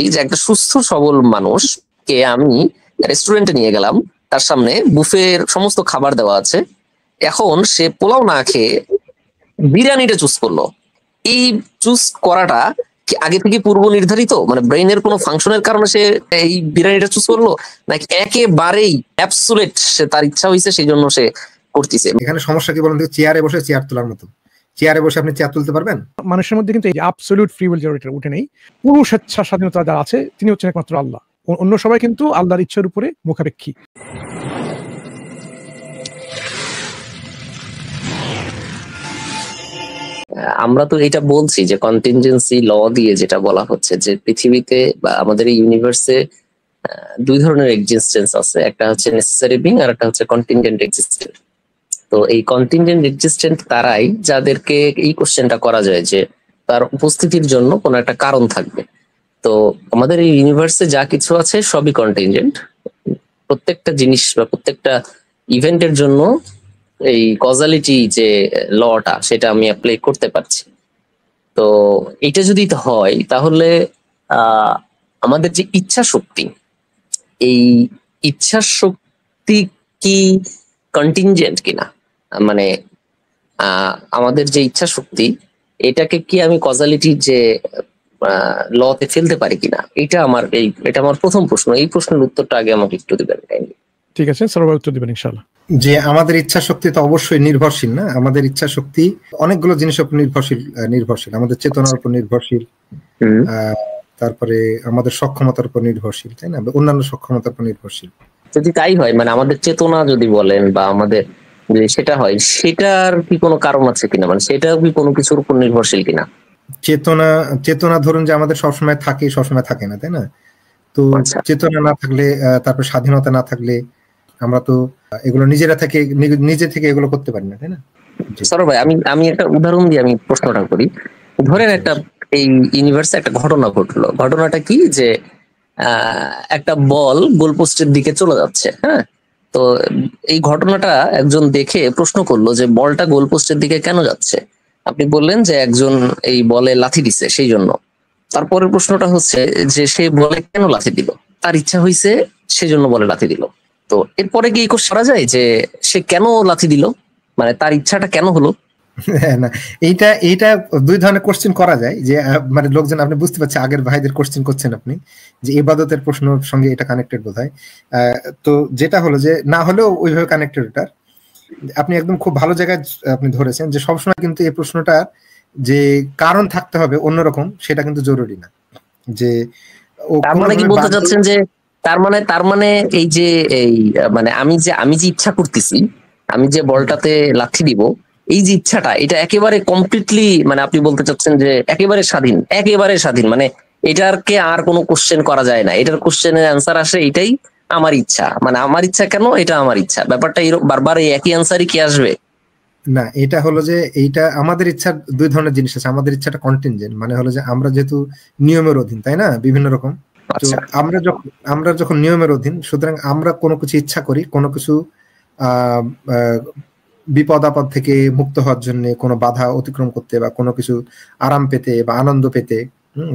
এই যে একটা সুস্থ সবল মানুষকে আমি রেস্টুরেন্টে নিয়ে গেলাম, তার সামনে বুফের সমস্ত খাবার দেওয়া আছে, এখন সে পোলাও না খেয়ে বিরিয়ানিটা চুজ করলো। এই চুজ করাটা কি আগে থেকে পূর্ব নির্ধারিত, মানে ব্রেইনের কোনো ফাংশনের কারণে সে এই বিরিয়ানিটা চুজ করলো, নাকি একেবারেই অ্যাবসুলেট সে তার ইচ্ছা হয়েছে সেই জন্য সে করতেছে? এখানে সমস্যা কি বলেন, চেয়ারে বসে চেয়ার তোলার মতো। চেয়ারে বসে আপনি চেয়ার তুলতে পারবেন? মানুষের মধ্যে কিন্তু এই অ্যাবসলিউট ফ্রি উইল যেটা উঠে নেই, পুরো স্বেচ্ছা স্বাধীনতা যারা আছে তিনি হচ্ছেন একমাত্র আল্লাহ, অন্য সবাই কিন্তু আল্লাহর ইচ্ছার উপরে মুখাপেক্ষী। আমরা তো এটা বলছি যে কন্টিনজেন্সি ল দিয়ে যেটা বলা হচ্ছে যে পৃথিবীতে বা আমাদের এই ইউনিভার্সে দুই ধরনের এক্সিস্টেন্স আছে, একটা হচ্ছে নেসেসারি বিং আর একটা হচ্ছে কন্টিনজেন্ট এক্সিস্টেন্ট। তো এই কন্টিনজেন্ট এক্সিস্টেন্ট তারাই যাদেরকে এই কোশ্চেনটা করা যায় যে তার উপস্থিতির জন্য কোনো একটা কারণ থাকবে। তো আমাদের এই ইউনিভার্সে যা কিছু আছে সবই কন্টিনজেন্ট। প্রত্যেকটা জিনিস বা প্রত্যেকটা ইভেন্টের জন্য এই কজালিটি যে লটা সেটা আমি অ্যাপ্লাই করতে পারছি। তো এটা যদি হয় তাহলে আমাদের যে ইচ্ছা শক্তি, এই ইচ্ছা শক্তি কি কন্টিনজেন্ট কিনা, মানে আমাদের যে ইচ্ছা শক্তি এটাকে কি আমি কজালিটি যে লতে ফেলতে পারি কিনা, এটা আমার প্রথম প্রশ্ন। এই প্রশ্নের উত্তরটা আগে আমাকে একটু দিবেন। ঠিক আছে, সবার উত্তর দিবেন ইনশাআল্লাহ। যে আমাদের ইচ্ছা শক্তি তো অবশ্যই নির্ভরশীল না, আমাদের ইচ্ছা শক্তি অনেকগুলো জিনিসের উপর নির্ভরশীল। আমাদের চেতনার উপর নির্ভরশীল, তারপরে আমাদের সক্ষমতার উপর নির্ভরশীল, তাই না, অন্যান্য সক্ষমতার উপর নির্ভরশীল। যদি তাই হয়, মানে আমাদের চেতনা যদি বলেন বা আমাদের যদি সেটা হয়, সেটার কি কোনো কারণ আছে কিনা, মানে সেটা কি কোনো কিছুর উপর নির্ভরশীল কিনা? চেতনা ধরুন যে আমাদের সবসময় থাকে না, তাই না? তো চেতনা না থাকলে, তারপর স্বাধীনতা না থাকলে আমরা তো এগুলো নিজে থেকে এগুলো করতে পারি না, তাই না? সরো ভাই, আমি একটা উদাহরণ দিয়ে আমি প্রশ্নটা করি। ধরেন একটা এই ইউনিভার্সে একটা ঘটনা ঘটলো। ঘটনাটা কি যে একটা বল গোলপোস্টের দিকে চলে যাচ্ছে। হ্যাঁ, তো এই ঘটনাটা একজন দেখে প্রশ্ন করলো যে বলটা গোলপোস্টের দিকে কেন যাচ্ছে। আপনি বললেন যে একজন এই বলে লাথি দিছে সেই জন্য। তারপরের প্রশ্নটা হচ্ছে যে সে বলে কেন লাথি দিল, তার ইচ্ছা হয়েছে সেজন্য বলে লাথি দিল। তো এরপরে কি করা যায় যে সে কেন লাথি দিল, মানে তার ইচ্ছাটা কেন হলো? না, এইটা দুই ধরনের কোশ্চেন করা যায়। যে মানে লোকজন, আপনি বুঝতে পারছেন আগের ভাইদের কোশ্চেন করছেন আপনি, যে ইবাদতের প্রশ্নের সঙ্গে এটা কানেক্টেড বোধহয়। তো যেটা হলো যে না হলেও ওইভাবে কানেক্টেড, ওটার আপনি একদম খুব ভালো জায়গায় আপনি ধরেছেন যে সবসময় কিন্তু এই প্রশ্নটা যে কারণ থাকতে হবে অন্যরকম, সেটা কিন্তু জরুরি না। যে তার মানে কি বলতে চাচ্ছেন যে তার মানে এই যে মানে আমি যে ইচ্ছা করতেছি, আমি যে বলটাতে লাথি দিব, এই যে ইচ্ছাটা, এটা একেবারে কমপ্লিটলি, মানে আপনি বলতে চাচ্ছেন যে একেবারে স্বাধীন, মানে এটারকে আর কোনো কোশ্চেন করা যায় না, এটার কোশ্চেনের অ্যান্সার আসে এটাই আমার ইচ্ছা। মানে আমার ইচ্ছা কেন, এটা আমার ইচ্ছা, ব্যাপারটা বারবার এই একই অ্যান্সারই কি আসবে? না, এটা হলো যে এইটা আমাদের ইচ্ছা দুই ধরনের জিনিস আছে। আমাদের ইচ্ছাটা কন্টিনজেন্ট, মানে হলো যে আমরা যেহেতু নিয়মের অধীন, তাই না, বিভিন্ন রকম। তো আমরা যখন নিয়মের অধীন, সুতরাং আমরা কোনো কিছু ইচ্ছা করি, কোনো কিছু বিপদ আপদ থেকে মুক্ত হওয়ার জন্য, কোনো বাধা অতিক্রম করতে, বা কোনো কিছু আরাম পেতে বা আনন্দ পেতে।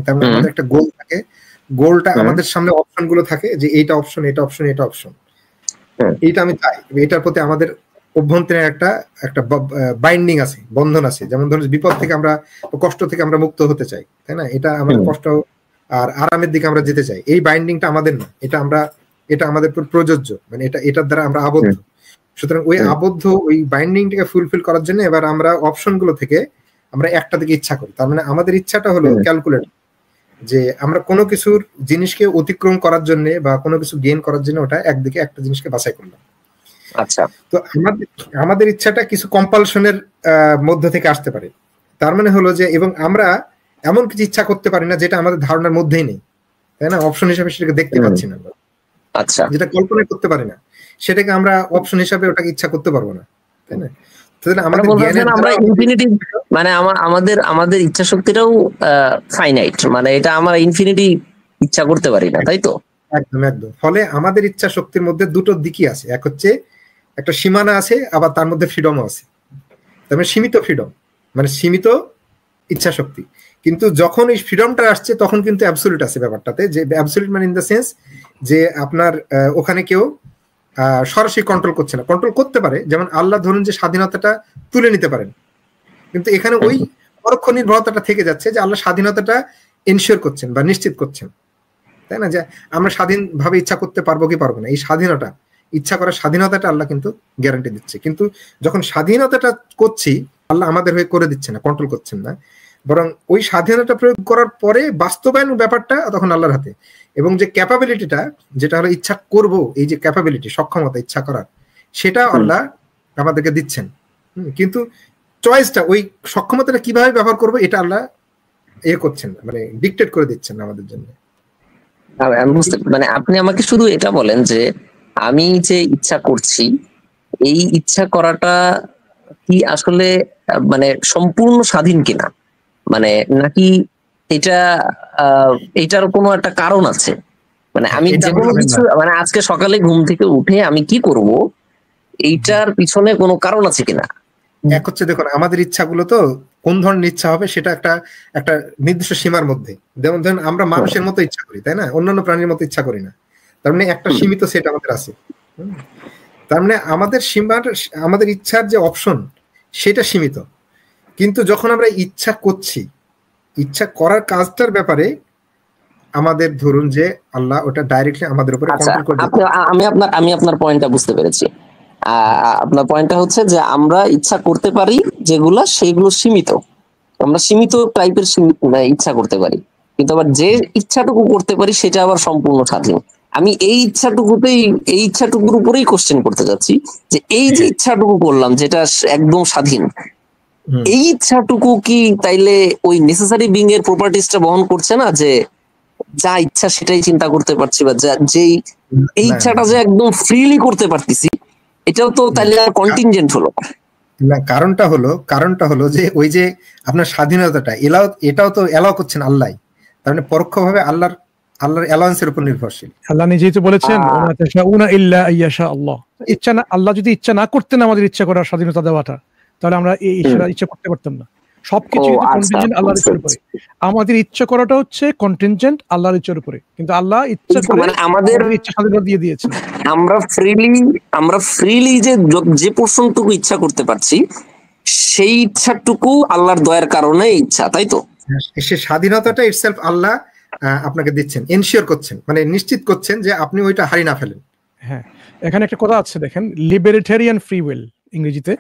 তার মানে আমাদের একটা গোল থাকে। গোলটা আমাদের সামনে অপশন গুলো থাকে, যে এইটা অপশন, এটা অপশন, এটা অপশন, এইটা আমি চাই। এটার প্রতি আমাদের অভ্যন্তরে একটা বাইন্ডিং আছে, বন্ধন আছে। যেমন ধরুন বিপদ থেকে আমরা, কষ্ট থেকে আমরা মুক্ত হতে চাই, তাই না, এটা আমাদের কষ্ট আর আরামের দিকে আমরা যেতে চাই। এই বাইন্ডিংটা আমাদের না, এটা আমাদের প্রযোজ্য, মানে এটার দ্বারা আমরা আবদ্ধ। সুতরাং ওই বাইন্ডিংটাকে ফুলফিল করার জন্য এবার আমরা অপশন গুলো থেকে আমরা একটা দিকে ইচ্ছা করি। তার মানে আমাদের ইচ্ছাটা হলো ক্যালকুলেট, যে আমরা কোনো কিছুর জিনিসকে অতিক্রম করার জন্য বা কোনো কিছু গেইন করার জন্য ওটা একদিকে একটা জিনিসকে বাছাই করলাম। আচ্ছা, তো আমাদের ইচ্ছাটা কিছু কম্পালশনের মধ্যে থেকে আসতে পারে। তার মানে হলো যে, এবং আমরা এমন কিছু ইচ্ছা করতে পারি না যেটা আমাদের ধারণার মধ্যেই নেই, তাই না, অপশন হিসেবে সেটাকে দেখতে পাচ্ছি না। আচ্ছা, যেটা কল্পনা করতে পারি না, সেটাকে আমরা অপশন হিসাবে ওটাকে ইচ্ছা করতে পারবো না, তাই না। মানে আমাদের ইচ্ছা শক্তিটাও ফাইনাইট, মানে এটা আমরা ইনফিনিটি ইচ্ছা করতে পারি না, তাই তো? একদম। ফলে আমাদের ইচ্ছা শক্তির মধ্যে দুটো দিকই আছে। এক হচ্ছে একটা সীমানা আছে, আবার তার মধ্যে ফ্রিডমও আছে। তার মানে সীমিত ফ্রিডম, মানে সীমিত ইচ্ছা শক্তি। কিন্তু যখন এই ফ্রিডমটা আসছে তখন কিন্তু অ্যাবসলিউট আছে ব্যাপারটাতে, যে অ্যাবসলিউট মানে ইন দ্য সেন্স যে আপনার ওখানে কেউ সরাসরি কন্ট্রোল করছে না, কন্ট্রোল করতে পারে। যেমন আল্লাহ ধরুন যে স্বাধীনতাটা তুলে নিতে পারেন, কিন্তু এখানে ওই পরোক্ষ নির্ভরতাটা থেকে যাচ্ছে যে আল্লাহ স্বাধীনতাটা এনশিওর করছেন বা নিশ্চিত করছেন, তাই না? যে আমরা স্বাধীনভাবে ইচ্ছা করতে পারবো কি পারবো না, এই স্বাধীনতা, ইচ্ছা করার স্বাধীনতাটা আল্লাহ কিন্তু গ্যারান্টি দিচ্ছে। কিন্তু যখন স্বাধীনতাটা করছি আল্লাহ আমাদের হয়ে করে দিচ্ছে না, কন্ট্রোল করছেন না, বরং ওই স্বাধীনতা প্রয়োগ করার পরে বাস্তবায়ন ব্যাপারটা তখন আল্লাহর হাতে। এবং যে ক্যাপাবিলিটিটা, যেটা হলো ইচ্ছা করব, এই যে ক্যাপাবিলিটি, সক্ষমতা ইচ্ছা করার, সেটা আল্লাহ আমাদেরকে দিচ্ছেন। কিন্তু চয়েসটা, ওই সক্ষমতাটা কিভাবে ব্যবহার করবো এটা আল্লাহ করছেন, মানে ডিকটেট করে দিচ্ছেন আমাদের জন্য। মানে আপনি আমাকে শুধু এটা বলেন যে আমি যে ইচ্ছা করছি, এই ইচ্ছা করাটা কি আসলে মানে সম্পূর্ণ স্বাধীন কিনা, মানে নাকি এটা এটার কোনো একটা কারণ আছে? মানে আমি যে কোনো কিছু, মানে আজকে সকালে ঘুম থেকে উঠে আমি কি করব, এইটার পিছনে কোনো কারণ আছে কিনা? এক হচ্ছে দেখুন, আমাদের ইচ্ছাগুলো তো কোন ধরনের ইচ্ছা হবে সেটা একটা নির্দিষ্ট সীমার মধ্যে। যেমন ধরেন আমরা মানুষের মতো ইচ্ছা করি, তাই না? অন্যান্য প্রাণীর মতো ইচ্ছা করি না। তার মানে একটা সীমিত সেট আমাদের আছে। তার মানে আমাদের সীমার, আমাদের ইচ্ছার যে অপশন সেটা সীমিত। কিন্তু যখন আমরা ইচ্ছা করছি, ইচ্ছা করার কাজটার ব্যাপারে আমাদের ধরুন যে আল্লাহ ওটা ডাইরেক্টলি আমাদের উপরে কন্ট্রোল করে দিচ্ছে। আমি আপনার পয়েন্টটা বুঝতে পেরেছি। আপনার পয়েন্টটা হচ্ছে যে আমরা ইচ্ছা করতে পারি যেগুলা, সেগুলো সীমিত, আমরা সীমিত টাইপের ইচ্ছা করতে পারি, কিন্তু আবার যে ইচ্ছাটুকু করতে পারি সেটা আবার সম্পূর্ণ স্বাধীন। আমি এই ইচ্ছাটুকুর উপরেই কোশ্চেন করতে যাচ্ছি যে এই যে ইচ্ছাটুকু করলাম যেটা একদম স্বাধীন, এই ইচ্ছাটুকু কি তাইলে ওই নেসেসারি বিং এর প্রপার্টিসটা বহন করছে না, যে যা ইচ্ছা সেটাই চিন্তা করতে পারছি, বা যেই এই ইচ্ছাটা যে একদম ফ্রিলি করতে পারতেছি, এটাও তো তাহলে কন্টিনজেন্ট হলো না? কারণটা হলো যে ওই যে আপনার স্বাধীনতাটা এটাও তো এলাও করছেন আল্লাহ, তার মানে পরোক্ষভাবে আল্লাহর অ্যালাউন্সের উপর নির্ভরশীল। আল্লাহ নিজেই তো বলেছেন ওয়া তাশাউনা ইল্লা আইয়াশা আল্লাহ। ইচ্ছা না, আল্লাহ যদি ইচ্ছা না করতেন আমাদের ইচ্ছা করার স্বাধীনতা দেওয়াটা, তাহলে আমরা এই ইচ্ছা করতে পারতাম না। সবকিছু কন্টিনজেন্ট আল্লাহর ইচ্ছার উপরে। আমাদের ইচ্ছা করাটা হচ্ছে কন্টিনজেন্ট আল্লাহর ইচ্ছার উপরে, কিন্তু আল্লাহ ইচ্ছা করে আমাদের ইচ্ছা স্বাধীনতা দিয়ে দিয়েছেন। আমরা ফ্রিলি যে পোর্শনটুকু ইচ্ছা করতে পারছি, সেই ইচ্ছাটুকু আল্লাহর দয়ার কারণে ইচ্ছা, তাই তো? সে স্বাধীনতাটা ইটসেলফ আল্লাহ আপনাকে দিচ্ছেন, এনশিওর করছেন, মানে নিশ্চিত করছেন যে আপনি ওইটা হারিয়ে না ফেলেন। হ্যাঁ, এখানে একটা কথা আছে দেখেন, লিবারেটেরিয়ান ফ্রি উইল, ইংরেজিতে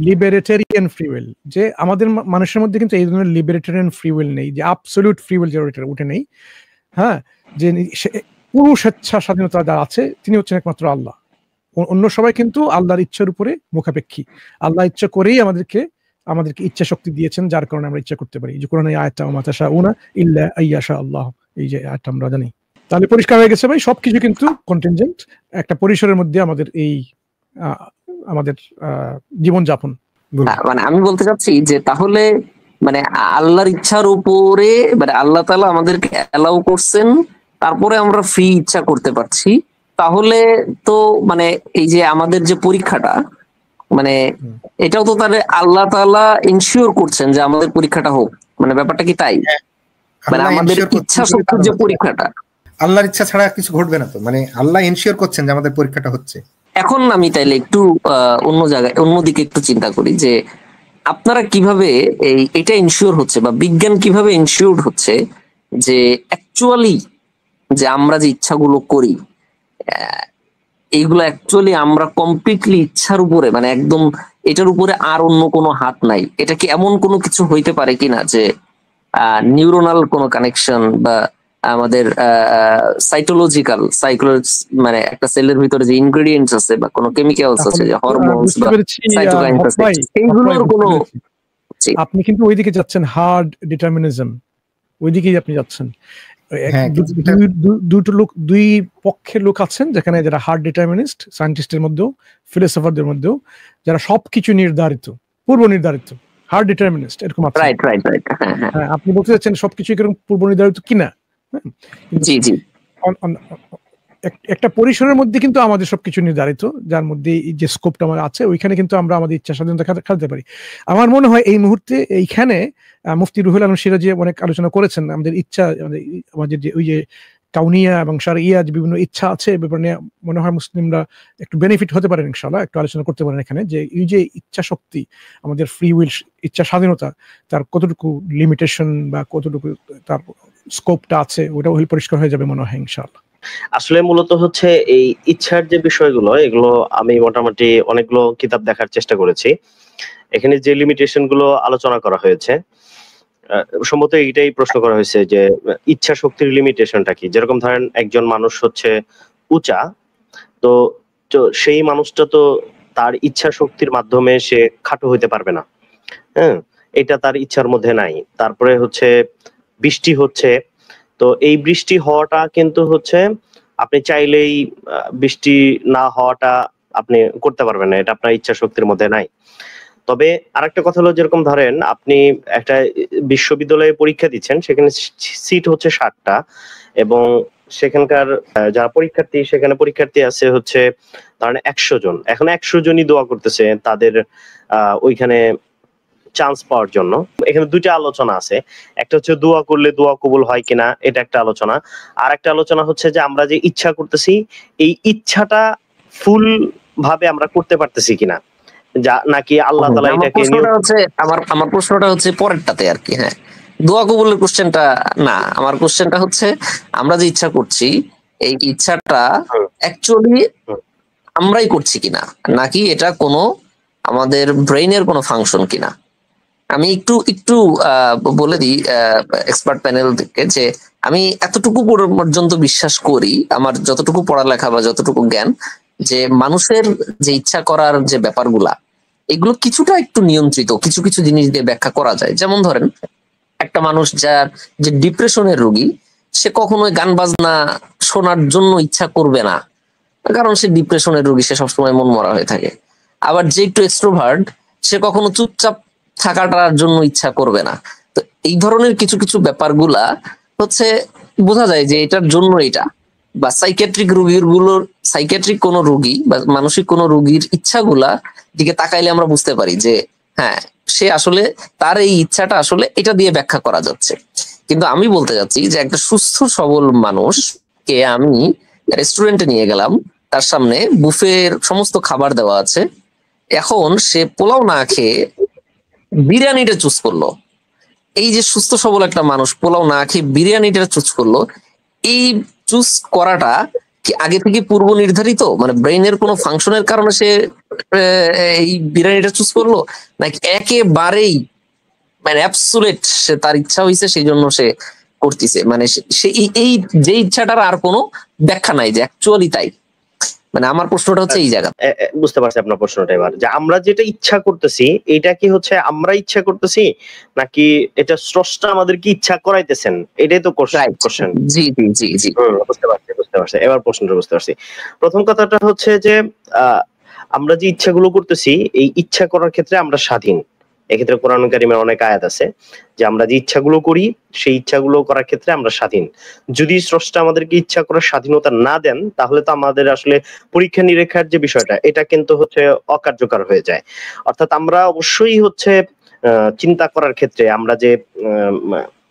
লিবারেটেরিয়ান ফ্রি উইল, যে আমাদের মানুষের মধ্যে কিন্তু এই ধরনের লিবারেটেরিয়ান ফ্রি উইল নেই, যে অ্যাবসলিউট ফ্রি উইল যেটা উঠে নেই। হ্যাঁ, যে পুরো স্বেচ্ছা স্বাধীনতা যার আছে তিনি হচ্ছেন একমাত্র আল্লাহ। অন্য সবাই কিন্তু আল্লাহর ইচ্ছার উপরে মুখাপেক্ষী। আল্লাহ ইচ্ছা করেই আমাদেরকে ইচ্ছা শক্তি দিয়েছেন, যার কারণে আমরা ইচ্ছা করতে পারি। যে কোরআনে আয়াতটা ওয়া মা তাশাউনা ইল্লা আইয়াশা আল্লাহ, এই যে আয়াতটা আমরা জানি। তাহলে পরিষ্কার হয়ে গেছে ভাই, সবকিছু কিন্তু কন্টিনজেন্ট, একটা পরিসরের মধ্যে আমাদের এই আমাদের জীবনযাপন। মানে আমি বলতে চাচ্ছি যে তাহলে মানে আল্লাহর ইচ্ছার উপরে, মানে আল্লাহ তাআলা আমাদেরকে অ্যালাউ করছেন, তারপরে আমরা ফ্রি ইচ্ছা করতে পারছি। তাহলে তো মানে এই যে আমাদের যে পরীক্ষাটা, মানে এটাও তো তাহলে আল্লাহ তাআলা ইনশিওর করছেন যে আমাদের পরীক্ষাটা হোক, মানে ব্যাপারটা কি তাই? মানে আমাদের ইচ্ছা শক্তির যে পরীক্ষাটা, আল্লাহর ইচ্ছা ছাড়া কিছু ঘটবে না তো, মানে আল্লাহ ইনশিওর করছেন যে আমাদের পরীক্ষাটা হচ্ছে। এখন আমি তাইলে একটু অন্যদিকে একটু চিন্তা করি যে আপনারা কিভাবে এটা ইনশিওর হচ্ছে, বা বিজ্ঞান কিভাবে ইনশিওর হচ্ছে যে অ্যাকচুয়ালি যে আমরা যে ইচ্ছাগুলো করি, এইগুলো অ্যাকচুয়ালি আমরা কমপ্লিটলি ইচ্ছার উপরে, মানে একদম এটার উপরে আর অন্য কোনো হাত নাই? এটা কি এমন কোনো কিছু হইতে পারে কিনা যে নিউরোনাল কোনো কানেকশন, বা আমাদের সাইকোলজি, মানে একটা সেলের ভিতরে যে ইনগ্রেডিয়েন্টস আছে বা কোনো কেমিক্যালস আছে, যে হরমোনস বা সাইটোকাইনস আছে, এইগুলোর কোনো। আপনি কিন্তু ওইদিকে যাচ্ছেন, হার্ড ডিটারমিনিজম, ওইদিকেই আপনি যাচ্ছেন। দুই পক্ষের লোক আছেন যেখানে, যারা হার্ড ডিটারমিনিস্ট, সায়েন্টিস্টের মধ্যেও, ফিলোসফারদের মধ্যেও, যারা সবকিছু নির্ধারিত, পূর্ব নির্ধারিত, হার্ড ডিটারমিনিস্ট এরকম আছে। হ্যাঁ, আপনি বলতে চাচ্ছেন সবকিছু এরকম পূর্ব নির্ধারিত কিনা? জি জি। একটা পরিসরের মধ্যে কিন্তু আমাদের সবকিছু নির্ধারিত, যার মধ্যে যে স্কোপটা আমার আছে ওইখানে কিন্তু আমরা আমাদের ইচ্ছা স্বাধীনতা খেলতে পারি। আমার মনে হয় এই মুহূর্তে এইখানে মুফতি রুহুল আলম সিরাজি অনেক আলোচনা করেছেন আমাদের ইচ্ছা, আমাদের যে ওই যে কাউনিয়া এবং শারঈয়া যে বিভিন্ন ইচ্ছা আছে ব্যাপারে নিয়ে মনে হয় মুসলিমরা একটু বেনিফিট হতে পারেন, ইনশাআল্লাহ একটু আলোচনা করতে পারেন এখানে, যে এই যে ইচ্ছা শক্তি, আমাদের ফ্রি উইল, ইচ্ছা স্বাধীনতা, তার কতটুকু লিমিটেশন বা কতটুকু তার স্কোপটা আছে, ওটাও পরিষ্কার হয়ে যাবে মনে হয় ইনশাআল্লাহ। আসলে মূলত হচ্ছে এই ইচ্ছার যে বিষয়গুলো, এগুলো আমি মোটামুটি অনেকগুলো কিতাব দেখার চেষ্টা করেছি। এখানে যে লিমিটেশন গুলো আলোচনা করা হয়েছে, সম্ভবত এইটাই প্রশ্ন করা হয়েছে যে ইচ্ছা শক্তির লিমিটেশনটা কি। যেরকম ধরেন একজন মানুষ হচ্ছে উঁচা, তো সেই মানুষটা তো তার ইচ্ছা শক্তির মাধ্যমে সে খাটো হইতে পারবে না, হ্যাঁ, এটা তার ইচ্ছার মধ্যে নাই। তারপরে হচ্ছে বৃষ্টি হচ্ছে, তো এই বৃষ্টি হওয়াটা কিন্তু হচ্ছে আপনি চাইলেই বৃষ্টি না হওয়াটা আপনি করতে পারবেন না, এটা আপনার ইচ্ছা শক্তির মধ্যে নাই। তবে আরেকটা কথা হলো, যেরকম ধরেন আপনি একটা বিশ্ববিদ্যালয়ে পরীক্ষা দিচ্ছেন, সেখানে সিট হচ্ছে 60টা এবং সেখানকার যারা পরীক্ষার্থী, সেখানে পরীক্ষার্থী আছে হচ্ছে ধরেন 100 জন। এখন 100 জনই দোয়া করতেছে তাদের ওইখানে চান্স পাওয়ার জন্য। এখানে দুইটা আলোচনা আছে, একটা হচ্ছে দোয়া করলে দোয়া কবুল হয় কিনা, এটা একটা আলোচনা। আর একটা আলোচনা হচ্ছে যে আমরা যে ইচ্ছা করতেছি, এই ইচ্ছাটা ফুল ভাবে আমরা করতে পারতেছি কিনা, যা নাকি আল্লাহ তাআলা এটাকে আমার প্রশ্নটা হচ্ছে পরেরটাতে আর কি। হ্যাঁ, দোয়া কবুলের কোশ্চেনটা না, আমার কোশ্চেনটা হচ্ছে আমরা যে ইচ্ছা করছি এই ইচ্ছাটা অ্যাকচুয়ালি আমরাই করছি কিনা, নাকি এটা কোনো আমাদের ব্রেইনের কোনো ফাংশন কিনা। আমি একটু একটু বলে দিই এক্সপার্ট প্যানেল থেকে যে আমি এতটুকু পর্যন্ত বিশ্বাস করি, আমার যতটুকু পড়ালেখা বা যতটুকু জ্ঞান, যে মানুষের যে ইচ্ছা করার যে ব্যাপারগুলা, এগুলো কিছুটা একটু নিয়ন্ত্রিত, কিছু কিছু জিনিস দিয়ে ব্যাখ্যা করা যায়। যেমন ধরেন একটা মানুষ যার যে ডিপ্রেশনের রোগী, সে কখনোই গান বাজনা শোনার জন্য ইচ্ছা করবে না, কারণ সে ডিপ্রেশনের রোগী, সে সবসময় মন মরা হয়ে থাকে। আবার যে একটু এক্সট্রোভার্ট, সে কখনো চুপচাপ থাকাটার জন্য ইচ্ছা করবে না। তো এই ধরনের কিছু কিছু ব্যাপারগুলা হচ্ছে বোঝা যায় যে এটার জন্য এটা, বা সাইকিয়াট্রিক কোন রোগী বা মানসিক কোন রোগীর ইচ্ছাগুলা দিকে তাকাইলে আমরা বুঝতে পারি যে হ্যাঁ, সে আসলে তার এই ইচ্ছাটা আসলে এটা দিয়ে ব্যাখ্যা করা যাচ্ছে। কিন্তু আমি বলতে চাচ্ছি যে একটা সুস্থ সবল মানুষকে আমি রেস্টুরেন্টে নিয়ে গেলাম, তার সামনে বুফের সমস্ত খাবার দেওয়া আছে, এখন সে পোলাও না খেয়ে বিরিয়ানিটা চুজ করলো। এই যে সুস্থ সবল একটা মানুষ পোলাও না খেয়ে বিরিয়ানিটা চুজ করলো, এই চুজ করাটা কি আগে থেকে পূর্ব নির্ধারিত, মানে ব্রেইনের কোনো ফাংশনের কারণে সে এই বিরিয়ানিটা চুজ করলো, নাকি একেবারেই মানে অ্যাবসুলেট সে তার ইচ্ছা হয়েছে সেই জন্য সে করতেছে, মানে সে এই যে ইচ্ছাটার আর কোনো ব্যাখ্যা নাই যে অ্যাকচুয়ালি তাই। মানে আমার প্রশ্নটা হচ্ছে এই জায়গা। বুঝতে পারছি আপনার প্রশ্নটা এবার, যে আমরা যেটা ইচ্ছা করতেছি এটা কি হচ্ছে আমরা ইচ্ছা করতেছি, নাকি এটা স্রষ্টা আমাদেরকে ইচ্ছা করাইতেছেন, এটাই তো কোশ্চেন। জি জি জি জি, বুঝতে পারছি এবার প্রশ্নটা বুঝতে পারছি। প্রথম কথাটা হচ্ছে যে আমরা যে ইচ্ছাগুলো করতেছি, এই ইচ্ছা করার ক্ষেত্রে আমরা স্বাধীন। এক্ষেত্রে কোরআন কারীমের অনেক আয়াত আছে যে আমরা যে ইচ্ছাগুলো করি সেই ইচ্ছাগুলো করার ক্ষেত্রে আমরা স্বাধীন। যদি স্রষ্টা আমাদেরকে ইচ্ছা করার স্বাধীনতা না দেন, তাহলে তো আমাদের আসলে পরীক্ষা নিরীক্ষার যে বিষয়টা, এটা কিন্তু হচ্ছে অকার্যকর হয়ে যায়। অর্থাৎ আমরা অবশ্যই হচ্ছে চিন্তা করার ক্ষেত্রে আমরা যে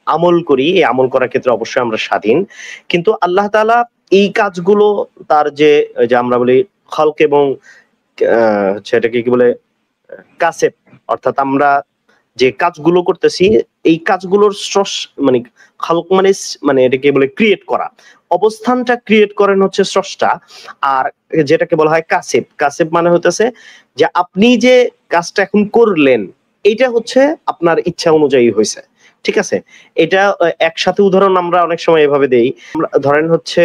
আমল করি, এই আমল করার ক্ষেত্রে অবশ্যই আমরা স্বাধীন। কিন্তু আল্লাহ তাআলা এই কাজগুলো তার যে আমরা বলি খালক এবং সেটাকে কি বলে কাসেব, অর্থাৎ আমরা যে কাজগুলো করতেছি এই কাজগুলোর মানে খালক মানে এটাকে বলে ক্রিয়েট করা, অবস্থানটা ক্রিয়েট করেন হচ্ছে স্রষ্টা। আর যেটাকে বলা হয় কাসেব, কাসেব মানে হতেছে যে আপনি যে কাজটা এখন করলেন এটা হচ্ছে আপনার ইচ্ছা অনুযায়ী হয়েছে, ঠিক আছে। এটা একসাথে উদাহরণ আমরা অনেক সময় এভাবে দেই। ধরেন হচ্ছে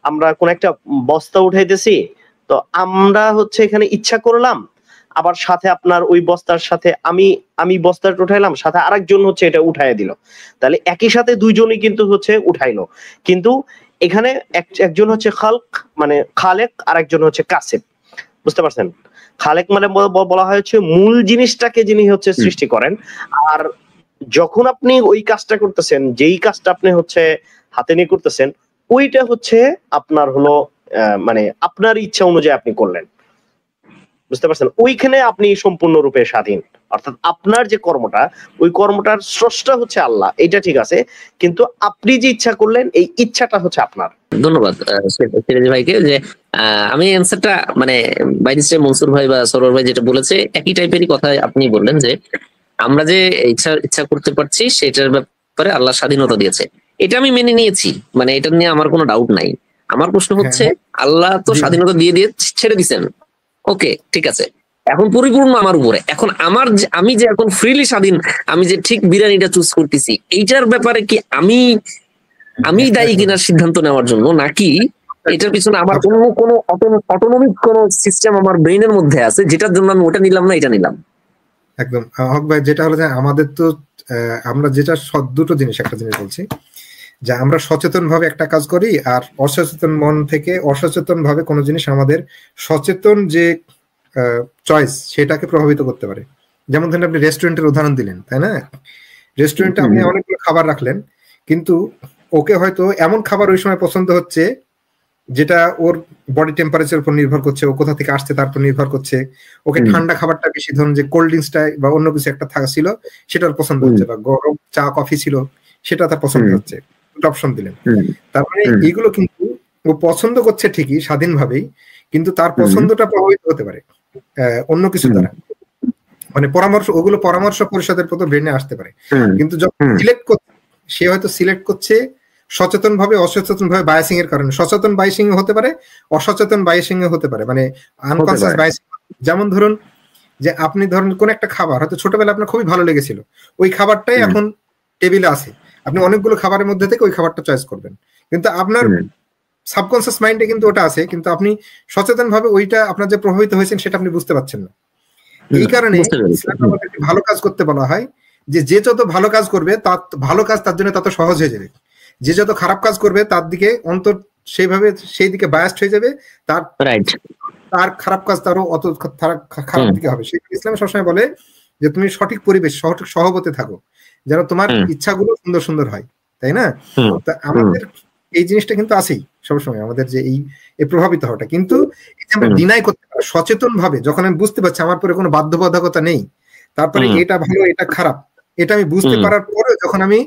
আমরা কোন একটা বস্তা উঠাইতেছি, তো আমরা হচ্ছে এখানে ইচ্ছা করলাম, আবার সাথে আপনার ওই বস্তার সাথে আমি বস্তাটা উঠাইলাম, সাথে আরেকজন হচ্ছে এটা উঠাইয়া দিল, তাহলে একই সাথে দুইজনই কিন্তু হচ্ছে উঠাইলো। কিন্তু এখানে একজন হচ্ছে খালক মানে খালেক, আর একজন হচ্ছে কাসেব। বুঝতে পারছেন? খালেক মানে বলা হয় হচ্ছে মূল জিনিসটাকে যিনি হচ্ছে সৃষ্টি করেন। আর যখন আপনি ওই কাজটা করতেছেন, যেই কাজটা আপনি হচ্ছে হাতে নিয়ে করতেছেন, ওইটা হচ্ছে আপনার হলো মানে আপনার ইচ্ছা অনুযায়ী আপনি করলেন, বুঝতে পারছেন? ওইখানে আপনি সম্পূর্ণরূপে স্বাধীন, অর্থাৎ আপনার যে কর্মটা, ওই কর্মটার স্রষ্টা হচ্ছে আল্লাহ, এটা ঠিক আছে, কিন্তু আপনি যে ইচ্ছা করলেন এই ইচ্ছাটা হচ্ছে আপনার। ধন্যবাদ সিরাজ ভাইকে। যে আমি অ্যান্সারটা মানে বাইরে মনসুর ভাই বা সরোয়ার ভাই যেটা বলেছে একই টাইপেরই কথা আপনি বললেন, যে আমরা যে ইচ্ছা করতে পারছি সেটার ব্যাপারে আল্লাহ স্বাধীনতা দিয়েছে, এটা আমি মেনে নিয়েছি, মানে এটা নিয়ে আমার কোনো ডাউট নাই। আমার প্রশ্ন হচ্ছে আল্লাহ তো স্বাধীনতা দিয়ে ছেড়ে দিছেন, ওকে ঠিক আছে, এখন পরিপূর্ণ আমার উপরে, এখন আমি যে এখন ফ্রিলি স্বাধীন, আমি যে ঠিক বিরিয়ানিটা চুজ করতেছি, এইটার ব্যাপারে কি আমি দায়ী কিনা সিদ্ধান্ত নেওয়ার জন্য, নাকি এটার পিছনে আমার কোনো অটোনমিক কোন সিস্টেম আমার ব্রেইনের মধ্যে আছে যেটার জন্য আমি ওটা নিলাম না এটা নিলাম? একদম হক ভাই, যেটা হলো যে আমাদের তো আমরা যেটা দুটো জিনিস, একটা জিনিস বলছি যে আমরা সচেতন ভাবে একটা কাজ করি, আর অসচেতন মন থেকে অসচেতন ভাবে কোনো জিনিস আমাদের সচেতন যে চয়েস সেটাকে প্রভাবিত করতে পারে। যেমন ধরেন আপনি রেস্টুরেন্টের উদাহরণ দিলেন, তাই না? রেস্টুরেন্টে আপনি অনেকগুলো খাবার রাখলেন, কিন্তু ওকে হয়তো এমন খাবার ওই সময় পছন্দ হচ্ছে যেটা ওর বডি টেম্পারেচার উপর নির্ভর করছে, ও কোথা থেকে আসছে তার উপর নির্ভর করছে। ওকে ঠান্ডা খাবারটা বেশি, ধরুন যে কোল্ড ড্রিঙ্কসটা বা অন্য কিছু একটা থাকা ছিল সেটার পছন্দ হচ্ছে, বা গরম চা কফি ছিল সেটা তার পছন্দ হচ্ছে, দুটো অপশন দিলেন। তার মানে এইগুলো কিন্তু ও পছন্দ করছে ঠিকই স্বাধীনভাবেই, কিন্তু তার পছন্দটা প্রভাবিত হতে পারে অন্য কিছু দ্বারা, মানে ওগুলো পরামর্শ পরিষদের মতো ব্রেনে আসতে পারে। কিন্তু যখন সিলেক্ট করছে, সে হয়তো সিলেক্ট করছে সচেতন ভাবে অসচেতন ভাবে বায়াসিং এর কারণে। সচেতন বায়াসিং হতে পারে, অসচেতন বায়াসিং হতে পারে, মানে আনকনসিয়াস বায়াসিং। যেমন ধরুন যে আপনি ধরুন কোন একটা খাবার হয়তো ছোটবেলায় আপনার খুবই ভালো লেগেছিল, ওই খাবারটাই এখন টেবিলে আছে, আপনি অনেকগুলো খাবারের মধ্যে থেকে ওই খাবারটা চয়েস করবেন, কিন্তু আপনার সাবকনসিয়াস মাইন্ডে কিন্তু ওটা আছে, কিন্তু আপনি সচেতন ভাবে ওইটা আপনার যে প্রভাবিত হয়েছেন সেটা আপনি বুঝতে পারছেন না। এই কারণে ভালো কাজ করতে বলা হয় যে যত ভালো কাজ করবে তার ভালো কাজ তার জন্য তত সহজ হয়ে যাবে, যে যত খারাপ কাজ করবে তার দিকে অন্তর সেইভাবে সেই দিকে বায়াসড হয়ে যাবে, তার খারাপ কাজ তারও অত খারাপ দিকে হবে। শেখ ইসলাম সবসময় বলে যে তুমি সঠিক পরিবেশ, সঠিক সহবতে থাকো যেন তোমার ইচ্ছাগুলো সুন্দর সুন্দর হয়, তাই না? তা আমাদের এই জিনিসটা কিন্তু আছেই সবসময়, আমাদের যে এই প্রভাবিত হওয়াটা, কিন্তু আমরা ডিনাই করতে পারি সচেতন ভাবে। যখন আমি বুঝতে পারছি আমার পরে কোনো বাধ্যবাধকতা নেই, তারপরে এটা ভালো এটা খারাপ এটা আমি বুঝতে পারার পরে যখন আমি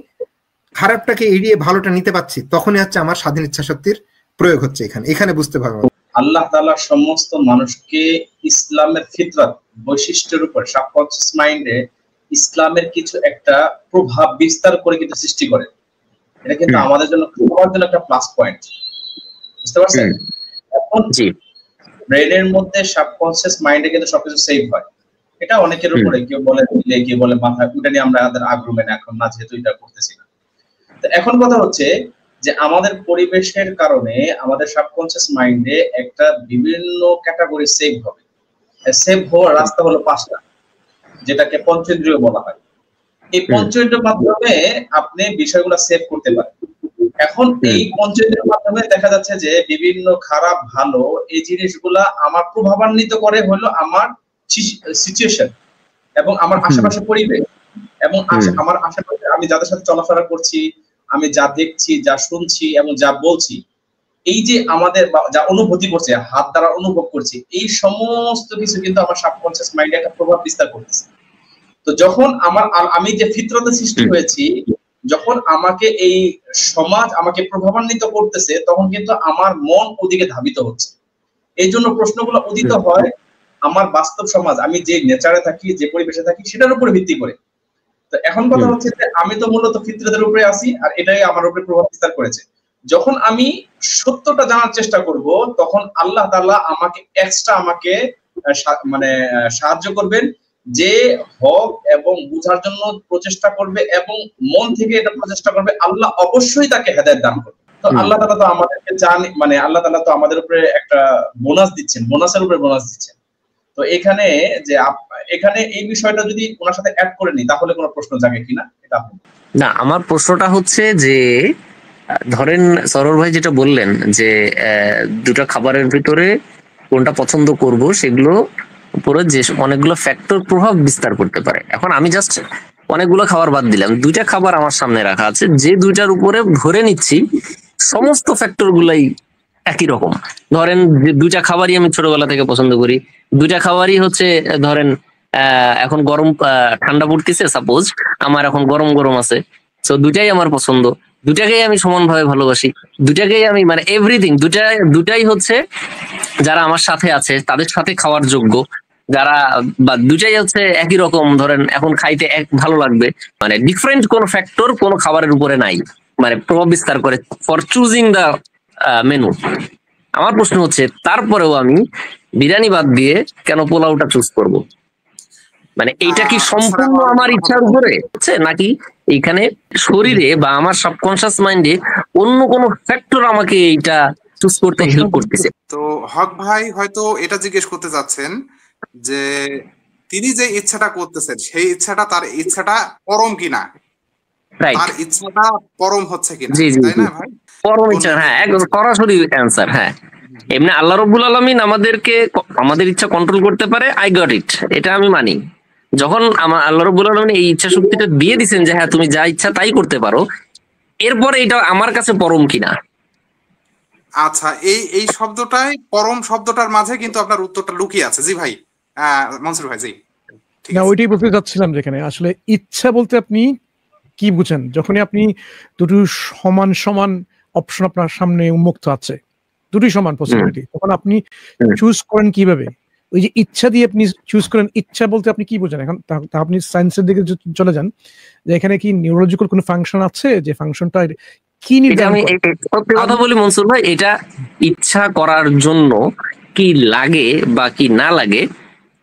খারাপটাকে এড়িয়ে ভালোটা নিতে পারছি, তখনই হচ্ছে আমার স্বাধীন ইচ্ছা শক্তির প্রয়োগ হচ্ছে। এখানে বুঝতে পারবো আল্লাহ তাআলা সমস্ত মানুষকে ইসলামের ফিতরাত বৈশিষ্ট্যের উপর সাবকনসিয়াস মাইন্ডে ইসলামের কিছু একটা প্রভাব বিস্তার করে কিন্তু সৃষ্টি করে। এটা কিন্তু আমাদের জন্য একটা প্লাস পয়েন্ট, বুঝতে পারছেন? এখন ব্রেনের মধ্যে সাবকনসিয়াস মাইন্ডে কিন্তু সবকিছু সেভ হয়। এটা অনেকের উপরে, কেউ বলে দিলে, কেউ বলে মাথায়, ওটা নিয়ে আমরা আগ্রহ নেই এখন না, যেহেতু এটা করতেছি না। তো এখন কথা হচ্ছে যে আমাদের পরিবেশের কারণে আমাদের সাবকনসিয়াস মাইন্ডে একটা বিভিন্ন ক্যাটাগরি সেভ হবে। সেভ হওয়ার রাস্তা হলো 5টা, যেটাকে পঞ্চেন্দ্রিয় বলা হয়। এই পঞ্চেন্দ্রিয়ের মাধ্যমে আপনি বিষয়গুলো সেভ করতে পারেন। এখন এই পঞ্চেন্দ্রিয়ের মাধ্যমে দেখা যাচ্ছে যে বিভিন্ন খারাপ ভালো এই জিনিসগুলা আমার প্রভাবান্বিত করে হলো আমার সিচুয়েশন এবং আমার আশেপাশে পরিবেশ, এবং আমার আশেপাশে আমি যাদের সাথে চলাফেরা করছি, আমি যা দেখছি, যা শুনছি এবং যা বলছি, এই যে আমাদের যা অনুভূতি করছে, হাত দ্বারা অনুভব করছি, এই সমস্ত কিছু কিন্তু আমার সাবকনসিয়াস মাইন্ডে একটা প্রভাব বিস্তার করতেছে। তো যখন আমি যে ফিতরতে সৃষ্টি হয়েছি, যখন আমাকে এই সমাজ আমাকে প্রভাবান্বিত করতেছে, তখন কিন্তু আমার মন ওদিকে ধাবিত হচ্ছে। এই জন্য প্রশ্নগুলো উদিত হয় আমার বাস্তব সমাজ, আমি যে নেচারে থাকি, যে পরিবেশে থাকি, সেটার উপরে ভিত্তি করে। তো এখন কথা হচ্ছে যে আমি তো মূলত ফিতরতের উপরে আছি, আর এটাই আমার উপরে প্রভাব বিস্তার করেছে। যখন আমি সত্যটা জানার চেষ্টা করব, তখন আল্লাহ তাআলা আমাকে এক্সট্রা মানে সাহায্য করবেন, যে হক এবং বুঝার জন্য প্রচেষ্টা করবে এবং মন থেকে এটা প্রচেষ্টা করবে, আল্লাহ অবশ্যই তাকে হেদায়েত দান করবে। তো আল্লাহ তাআলা তো আমাদেরকে মানে আল্লাহ তাআলা তো আমাদের উপরে একটা বোনাস দিচ্ছেন, বোনাসের উপরে বোনাস দিচ্ছেন। তো এখানে এই বিষয়টা যদি ওনার সাথে অ্যাড করে নিই, তাহলে কোনো প্রশ্ন জাগে কিনা এটা না। আমার প্রশ্নটা হচ্ছে যে ধরেন সরোর ভাই যেটা বললেন যে দুটা খাবারের ভিতরে কোনটা পছন্দ করব, সেগুলো উপরে যে অনেকগুলো ফ্যাক্টর প্রভাব বিস্তার করতে পারে। এখন আমি জাস্ট অনেকগুলো খাবার বাদ দিলাম, দুইটা খাবার আমার সামনে রাখা আছে, যে দুইটার উপরে ধরে নিচ্ছি সমস্ত ফ্যাক্টর গুলাই একই রকম। ধরেন যে দুইটা খাবারই আমি ছোটবেলা থেকে পছন্দ করি, দুইটা খাবারই হচ্ছে ধরেন এখন গরম ঠান্ডা পড়তেছে, সাপোজ আমার এখন গরম গরম আছে, তো দুটাই আমার পছন্দ, দুটাকেই আমি সমানভাবে ভালোবাসি, দুটাকেই আমি মানে এভরিথিং, দুটাই হচ্ছে যারা আমার সাথে আছে তাদের সাথে খাওয়ার যোগ্য, যারা বা দুটাই হচ্ছে একই রকম, ধরেন এখন খাইতে ভালো লাগবে, মানে ডিফারেন্ট কোন ফ্যাক্টর কোন খাবারের উপরে নাই, মানে প্রভাব বিস্তার করে ফর চুজিং দা মেনু। আমার প্রশ্ন হচ্ছে তারপরেও আমি বিরিয়ানি বাদ দিয়ে কেন পোলাওটা চুজ করব? মানে এইটা কি সম্পূর্ণ আমার ইচ্ছার উপরে হচ্ছে, নাকি এখানে শরীরে বা আমার সাবকনশিয়াস মাইন্ডে অন্য কোনো ফ্যাক্টর আমাকে এইটা চুজ করতে হেল্প করতেছে? তো হক ভাই হয়তো এটা জিজ্ঞেস করতে যাচ্ছেন যে তিনি যে ইচ্ছাটা করতেছেন সেই ইচ্ছাটা তার ইচ্ছাটা পরম কিনা, তার ইচ্ছাটা পরম হচ্ছে কিনা, তাই না ভাই? পরম ইচ্ছা, হ্যাঁ, একদম সরাসরি অ্যান্সার। হ্যাঁ, এমনি আল্লাহ রাব্বুল আলামিন আমাদেরকে আমাদের ইচ্ছা কন্ট্রোল করতে পারে, আই গট ইট, এটা আমি মানি। যখন আমার আল্লাহ রাব্বুল আলামিন এই ইচ্ছা শক্তিটা দিয়ে দিয়েছেন যে হ্যাঁ তুমি যা ইচ্ছা তাই করতে পারো, এরপরে এটা আমার কাছে পরম কিনা। আচ্ছা, এই শব্দটাই পরম শব্দটার মাঝে কিন্তু আপনার উত্তরটা লুকিয়ে আছে। জি ভাই, মনসুর ভাই, জি। না, ওইটাই বলতে চাচ্ছিলাম, যেখানে আসলে ইচ্ছা বলতে আপনি কি বুঝেন? যখনই আপনি দুটো সমান সমান অপশন আপনার সামনে উন্মুক্ত আছে, দুটোই সমান পসিবিলিটি, তখন আপনি চুজ করেন কিভাবে? ওই যে ইচ্ছা দিয়ে আপনি চুজ করেন, ইচ্ছা বলতে আপনি কি বোঝেন? এখন আপনি সায়েন্সের দিকে চলে যান, যে এখানে কি নিউরোলজিক্যাল কোনো ফাংশন আছে যে ফাংশনটা কি নির্ধারণ করে? সত্যি কথা বলি মনসুর ভাই, এটা ইচ্ছা করার জন্য কি লাগে বা কি না লাগে,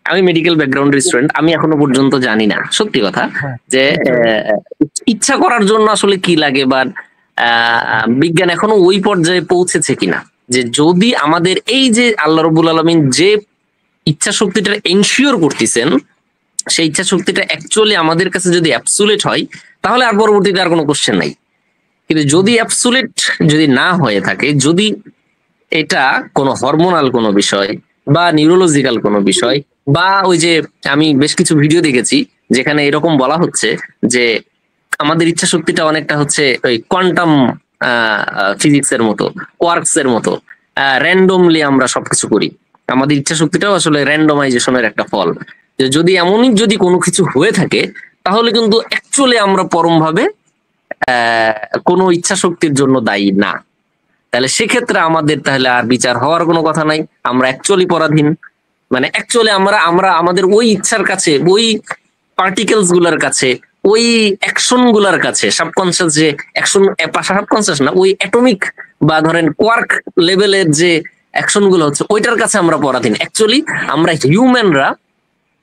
আমি মেডিকেল ব্যাকগ্রাউন্ডের স্টুডেন্ট, আমি এখনো পর্যন্ত জানি না সত্যি কথা, যে ইচ্ছা করার জন্য আসলে কি লাগে, বা বিজ্ঞান এখনো ওই পর্যায়ে পৌঁছেছে কিনা যে যদি আমাদের এই যে আল্লাহ রাব্বুল আলামিন যে ইচ্ছা শক্তিটা এনশিওর করতেছেন, সেই ইচ্ছা শক্তিটা অ্যাকচুয়ালি আমাদের কাছে যদি অ্যাবসুলেট হয়, তাহলে আর পরবর্তীতে আর কোনো কোশ্চেন নাই। কিন্তু যদি অ্যাবসুলেট যদি না হয়ে থাকে, যদি এটা কোনো হরমোনাল কোনো বিষয় বা নিউরোলজিক্যাল কোনো বিষয়, বা ওই যে আমি বেশ কিছু ভিডিও দেখেছি যেখানে এরকম বলা হচ্ছে যে আমাদের ইচ্ছা শক্তিটা অনেকটা হচ্ছে ওই কোয়ান্টাম ফিজিক্স এর মতো, কোয়ার্কস এর মতো, র্যান্ডমলি আমরা সবকিছু করি, আমাদের ইচ্ছা শক্তিটাও আসলে র্যান্ডমাইজেশনের একটা ফল। যদি এমনই যদি কোনো কিছু হয়ে থাকে, তাহলে কিন্তু অ্যাকচুয়ালি আমরা পরম ভাবে কোনো ইচ্ছা শক্তির জন্য দায়ী না। তাহলে সেক্ষেত্রে আমাদের তাহলে আর বিচার হওয়ার কোনো কথা নাই, আমরা অ্যাকচুয়ালি পরাধীন। মানে অ্যাকচুয়ালি আমরা আমাদের ওই ইচ্ছার কাছে, ওই পার্টিকেলস গুলার কাছে, ওই অ্যাকশন গুলার কাছে, সাবকনসিয়াস যে অ্যাকশন, সাবকনসিয়াস না, ওই অ্যাটমিক বা ধরেন কোয়ার্ক লেভেলের যে অ্যাকশন গুলো হচ্ছে ওইটার কাছে আমরা পরাধীন। অ্যাকচুয়ালি আমরা হিউম্যানরা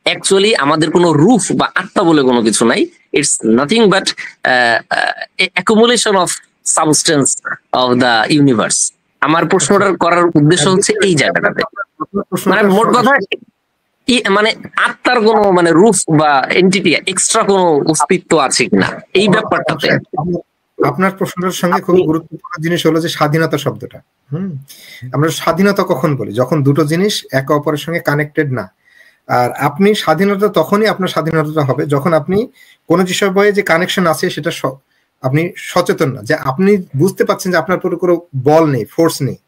অ্যাকচুয়ালি আমাদের কোনো রূপ বা আত্মা বলে কোনো কিছু নাই, it's nothing but accumulation of substance of the universe. আমার প্রশ্নটা করার উদ্দেশ্য হচ্ছে এই জায়গাটাতে, মানে মোট কথা মানে আত্মার কোনো মানে রূপ বা এন্টিটি এক্সট্রা কোনো অস্তিত্ব আছে কিনা এই ব্যাপারটাতে। আপনার প্রশ্নটার সঙ্গে খুব গুরুত্বপূর্ণ জিনিস হলো যে স্বাধীনতা শব্দটা। আমরা স্বাধীনতা কখন বলি? যখন দুটো জিনিস একে অপরের সঙ্গে কানেক্টেড না। আর আপনি স্বাধীনতা তখনই আপনার স্বাধীনতা হবে যখন আপনি কোনো বিষয়ে যে কানেকশন আছে সেটা আপনি সচেতন না, যে আপনি বুঝতে পারছেন যে আপনার পুরো কোনো বল নেই, ফোর্স নেই,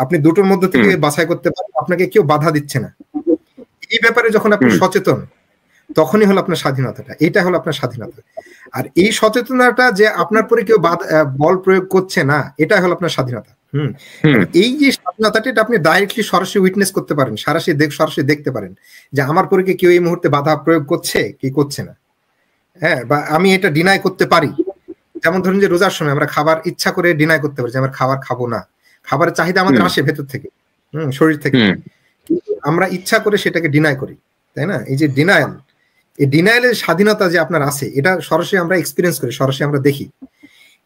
আপনি দুটোর মধ্যে থেকে বাছাই করতে পারেন, আপনাকে কেউ বাধা দিচ্ছে না। এই ব্যাপারে যখন আপনি সচেতন, তখনই হলো আপনার স্বাধীনতাটা, এটা হলো আপনার স্বাধীনতা। আর এই সচেতনতা যে আপনার পরে কেউ বল প্রয়োগ করছে না, এটা হলো আপনার স্বাধীনতা। এই যে স্বাধীনতাটা, এটা আপনি ডাইরেক্টলি সরাসরি উইটনেস করতে পারেন, সরাসরি দেখতে পারেন যে আমার পরে কেউ এই মুহূর্তে বাধা প্রয়োগ করছে কি করছে না। হ্যাঁ, বা আমি এটা ডিনাই করতে পারি। যেমন ধরুন যে রোজার সময় আমরা খাবার ইচ্ছা করে ডিনাই করতে পারি যে আমার খাবার খাবো না, খাবারের চাহিদা আমাদের আসে ভেতর থেকে, শরীর থেকে, কিন্তু আমরা ইচ্ছা করে সেটাকে ডিনাই করি, তাই না? এই যে ডিনায়াল, এই ডিনায়ালের স্বাধীনতা যে আপনার আছে, এটা সরাসরি আমরা এক্সপিরিয়েন্স করি, সরাসরি আমরা দেখি।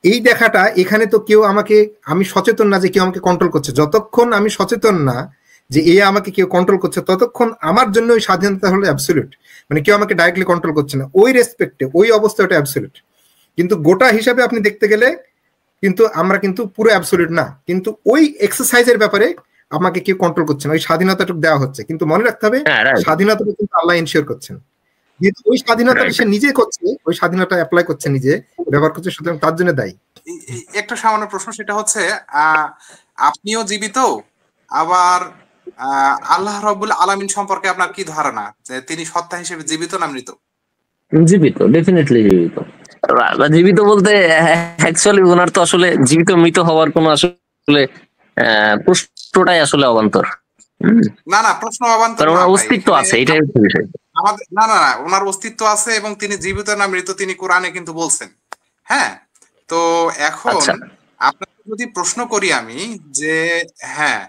এই দেখাটা এখানে তো কেউ আমাকে, আমি সচেতন না যে কেউ আমাকে কন্ট্রোল করছে। যতক্ষণ আমি সচেতন না যে এ আমাকে কেউ কন্ট্রোল করছে, ততক্ষণ আমার জন্য ওই স্বাধীনতা হলো অ্যাবসলিউট। মানে কেউ আমাকে ডাইরেক্টলি কন্ট্রোল করছে না, ওই রেসপেক্টে, ওই অবস্থা ওটা অ্যাবসলিউট। কিন্তু গোটা হিসাবে আপনি দেখতে গেলে কিন্তু আমরা কিন্তু পুরো অ্যাবসলিউট না, কিন্তু ওই এক্সারসাইজের ব্যাপারে আমাকে কেউ কন্ট্রোল করছে না, ওই স্বাধীনতাটুকু দেওয়া হচ্ছে। কিন্তু মনে রাখতে হবে স্বাধীনতাটা কিন্তু আল্লাহ এনশিওর করছেন, যেহেতু ওই স্বাধীনতাটা সে নিজে করছে, ওই স্বাধীনতা অ্যাপ্লাই করছে, নিজে ব্যবহার করছে, সুতরাং তার জন্য দায়ী। একটা সামান্য প্রশ্ন, সেটা হচ্ছে আপনিও জীবিত, আবার আল্লাহ রাব্বুল আলামিন সম্পর্কে আপনার কি ধারণা, যে তিনি সত্তা হিসেবে জীবিত না মৃত? জীবিত, ডেফিনেটলি জীবিত। জীবিত বলতে অ্যাকচুয়ালি ওনার তো আসলে জীবিত মৃত হওয়ার কোনো আসলে প্রশ্নটাই আসলে অবান্তর। না না, প্রশ্ন অবান্তর না, ওনার অস্তিত্ব আছে, এটাই হচ্ছে বিষয়। আমাদের না না না, ওনার অস্তিত্ব আছে এবং তিনি জীবিত না মৃত তিনি কোরআনে কিন্তু বলছেন। হ্যাঁ, তো এখন আপনাকে যদি প্রশ্ন করি আমি যে হ্যাঁ,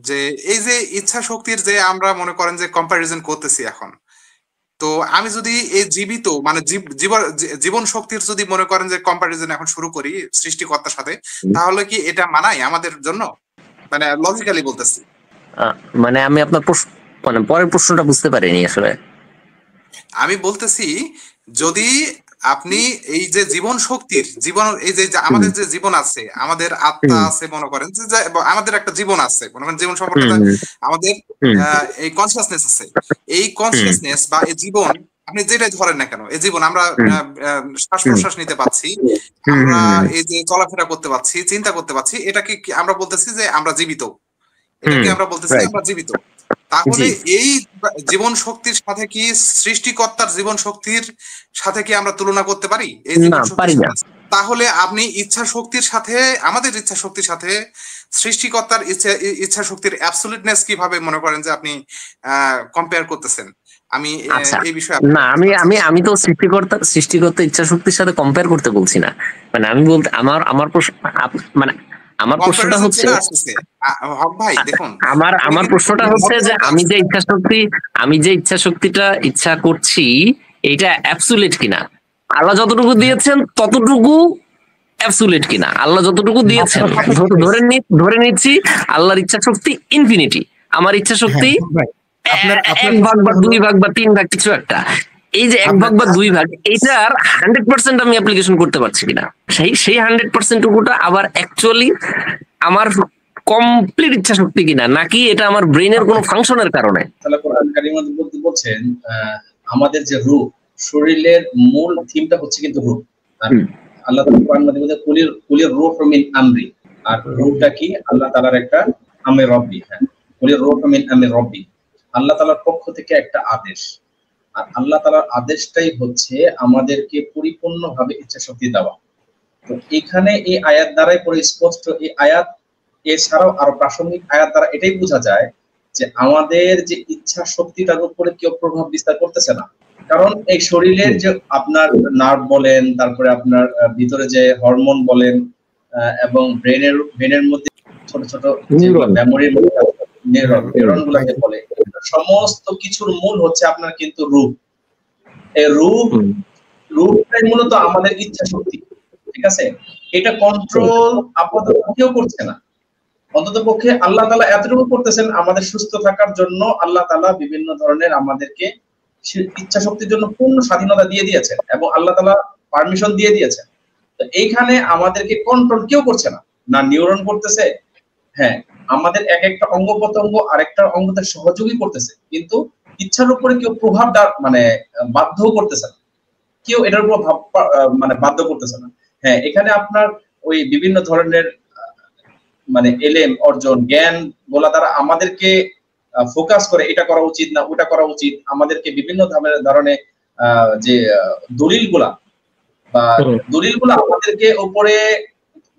যে এই যে ইচ্ছা শক্তির যে আমরা মনে করেন যে কম্পারিজন করতেছি এখন, তো আমি যদি এই জীবিত মানে জীবন শক্তির যদি মনে করেন যে কম্পারিজন এখন শুরু করি সৃষ্টিকর্তার সাথে, তাহলে কি এটা মানায় আমাদের জন্য? মানে লজিক্যালি বলতেছি। মানে আমি আপনার মানে পরের প্রশ্নটা বুঝতে পারিনি আসলে। আমি বলতেছি, যদি আপনি এই যে জীবন শক্তির জীবন, এই যে আমাদের যে জীবন আছে, আমাদের আত্মা আছে, মনে করেন যে আমাদের একটা জীবন আছে, মনে করেন জীবন সম্পর্কে আমাদের এই কনসিয়াসনেস আছে, এই কনসিয়াসনেস বা এই জীবন আপনি যেটাই ধরেন না কেন, এই জীবন আমরা শ্বাস প্রশ্বাস নিতে পাচ্ছি, আমরা এই যে চলাফেরা করতে পাচ্ছি, চিন্তা করতে পাচ্ছি, এটাকে আমরা বলতেছি যে আমরা জীবিত, এটাকে আমরা বলতেছি আমরা জীবিত। তাহলে এই জীবন শক্তির সাথে কি সৃষ্টিকর্তার জীবন শক্তির সাথে কি আমরা তুলনা করতে পারি? এই জীবন শক্তির সাথে তাহলে আপনি ইচ্ছা শক্তির সাথে, আমাদের ইচ্ছা শক্তির সাথে সৃষ্টিকর্তার ইচ্ছা শক্তির অ্যাবসলিউটনেস কিভাবে মনে করেন যে আপনি কম্পেয়ার করতেছেন? আমি এই বিষয়ে না, আমি তো সৃষ্টিকর্তা ইচ্ছা শক্তির সাথে কম্পেয়ার করতে বলছি না। মানে আমি বলতে আমার প্রশ্ন, মানে আমার প্রশ্নটা হচ্ছে, ভাই দেখুন, আমার প্রশ্নটা হচ্ছে যে আমি যে ইচ্ছা শক্তিটা ইচ্ছা করছি, এটা অ্যাবসুলেট কিনা? আল্লাহ যতটুকু দিয়েছেন ততটুকু অ্যাবসুলেট কিনা? আল্লাহ যতটুকু দিয়েছেন ধরে নিচ্ছি আল্লাহর ইচ্ছা শক্তি ইনফিনিটি, আমার ইচ্ছা শক্তি 1 ভাগ বা 2 ভাগ বা 3 ভাগ কিছু একটা। এই যে 1 ভাগ বা 2 ভাগ, এটার 100% আমি অ্যাপ্লিকেশন করতে পারছি কিনা, সেই 100% টুকুটা আবার অ্যাকচুয়ালি আমার কমপ্লিট ইচ্ছা শক্তি কিনা, নাকি এটা আমার ব্রেনের কোনো ফাংশনের কারণে? তাহলে কোরআন কারীমের মধ্যে বলছেন আমাদের যে রূহ, শরীরের মূল থিমটা হচ্ছে কিন্তু রূহ। আর আল্লাহ তাআলা কোরআন মধ্যে কুলির রূহ মিন আমরি, আর রূহটা কি? আল্লাহ তাআলার একটা আমে রব্বি। হ্যাঁ, কুলির রূহ মিন আমে রব্বি, আল্লাহ তাআলার পক্ষ থেকে একটা আদেশ। আর আল্লাহ তাআলার আদেশটাই হচ্ছে আমাদেরকে পরিপূর্ণভাবে ইচ্ছা শক্তি দেওয়া। তো এখানে এই আয়াত দ্বারাই পরে স্পষ্ট, এই আয়াত এছাড়াও আরো প্রাসঙ্গিক আয়াত দ্বারা এটাই বোঝা যায় যে আমাদের যে ইচ্ছা শক্তিটার উপরে কেউ প্রভাব বিস্তার করতেছে না। কারণ এই শরীরের যে আপনার নার্ভ বলেন, তারপরে আপনার ভিতরে যে হরমোন বলেন, এবং ব্রেনের মধ্যে ছোট ছোট মেমোরির নিউরন গুলাকে বলে, সমস্ত কিছুর মূল হচ্ছে আপনার কিন্তু রূপ। এই রূপটাই মূলত আমাদের ইচ্ছা শক্তি। ঠিক আছে, এটা কন্ট্রোল আপাতত কেউ করছে না, অন্তত পক্ষে আল্লাহ তাআলা এতটুকু করতেছেন, আমাদের সুস্থ থাকার জন্য আল্লাহ তাআলা বিভিন্ন ধরনের আমাদেরকে ইচ্ছা শক্তির জন্য পূর্ণ স্বাধীনতা দিয়ে দিয়েছেন এবং আল্লাহ তাআলা পারমিশন দিয়ে দিয়েছেন। তো এইখানে আমাদেরকে কন্ট্রোল কেউ করছে না, না নিউরন করতেছে। হ্যাঁ, আমাদের এক একটা অঙ্গ প্রত্যঙ্গ আরেকটা অঙ্গতে সহযোগী করতেছে, কিন্তু ইচ্ছার উপরে কেউ প্রভাব মানে বাধ্য করতেছে না, কেউ এটার উপর মানে বাধ্য করতেছে না। হ্যাঁ, এখানে আপনার ওই বিভিন্ন ধরনের মানে এলেম অর্জন, জ্ঞান বলা দ্বারা আমাদেরকে ফোকাস করে এটা করা উচিত না ওটা করা উচিত, আমাদেরকে বিভিন্ন ধরনের যে দলিলগুলা আমাদেরকে উপরে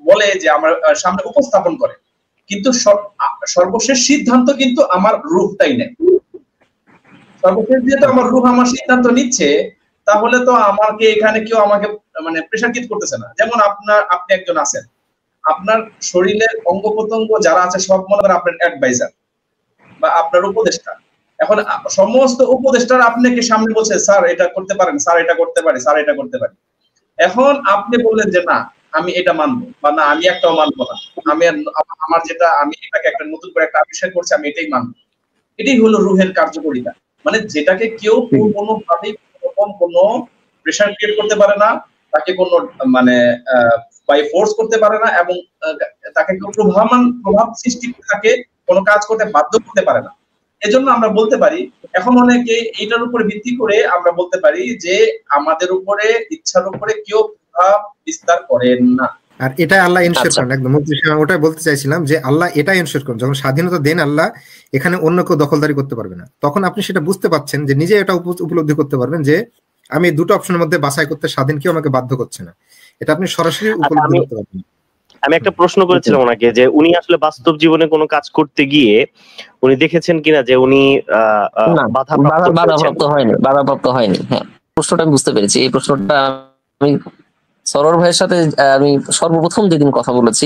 বলে যে আমার সামনে উপস্থাপন করে, কিন্তু সর্বশেষ সিদ্ধান্ত কিন্তু আমার রূহটাই নেয়। সর্বশেষ যেহেতু আমার রূহ আমার সিদ্ধান্ত নিচ্ছে, তাহলে তো আমাকে এখানে কেউ আমাকে মানে প্রেশার ক্রিয়েট করতেছে না। যেমন আপনি একজন আছেন, আপনার শরীরের অঙ্গ প্রত্যঙ্গ যারা আছে সব মনে করেন আপনার অ্যাডভাইজার বা আপনার উপদেষ্টা। এখন সমস্ত উপদেষ্টারা আপনাকে সামনে বলছে স্যার এটা করতে পারেন, স্যার এটা করতে পারি, স্যার এটা করতে পারি। এখন আপনি বললেন যে না আমি এটা মানবো, বা না আমি একটাও মানবো না, আমার যেটা আমি এটাকে একটা নতুন করে একটা আবিষ্কার করছি, আমি এটাই মানবো। এটাই হলো রূহের কার্যকারিতা, মানে যেটাকে কেউ কোনোভাবেই কোনো প্রেশার ক্রিয়েট করতে পারে না, তাকে কোনো মানে বাই ফোর্স করতে পারে না, এবং তাকে কেউ প্রভাব সৃষ্টি তাকে কোনো কাজ করতে বাধ্য করতে পারে না। এজন্য আমরা বলতে পারি, এখন অনেকে এটার উপরে ভিত্তি করে আমরা বলতে পারি যে আমাদের উপরে ইচ্ছার উপরে কেউ প্রভাব বিস্তার করেন না। আর এটা আল্লাহ এনশিওর করেন একদম, ওটাই বলতে চাইছিলাম যে আল্লাহ এটা এনশিওর করেন, যখন স্বাধীনতা দেন আল্লাহ এখানে অন্য কেউ দখলদারি করতে পারবে না, তখন আপনি সেটা বুঝতে পারছেন যে নিজে এটা উপলব্ধি করতে পারবেন যে আমি দুটো অপশনের মধ্যে বাছাই করতে স্বাধীন, কেউ আমাকে বাধ্য করছে না, এটা আপনি সরাসরি উপলব্ধি করতে পারবেন। আমি একটা প্রশ্ন করেছিলাম ওনাকে যে উনি আসলে বাস্তব জীবনে কোনো কাজ করতে গিয়ে উনি দেখেছেন কিনা যে উনি বাধাপ্রাপ্ত হয়নি। হ্যাঁ, প্রশ্নটা আমি বুঝতে পেরেছি। এই প্রশ্নটা আমি সরোর ভাইয়ের সাথে আমি সর্বপ্রথম যেদিন কথা বলেছি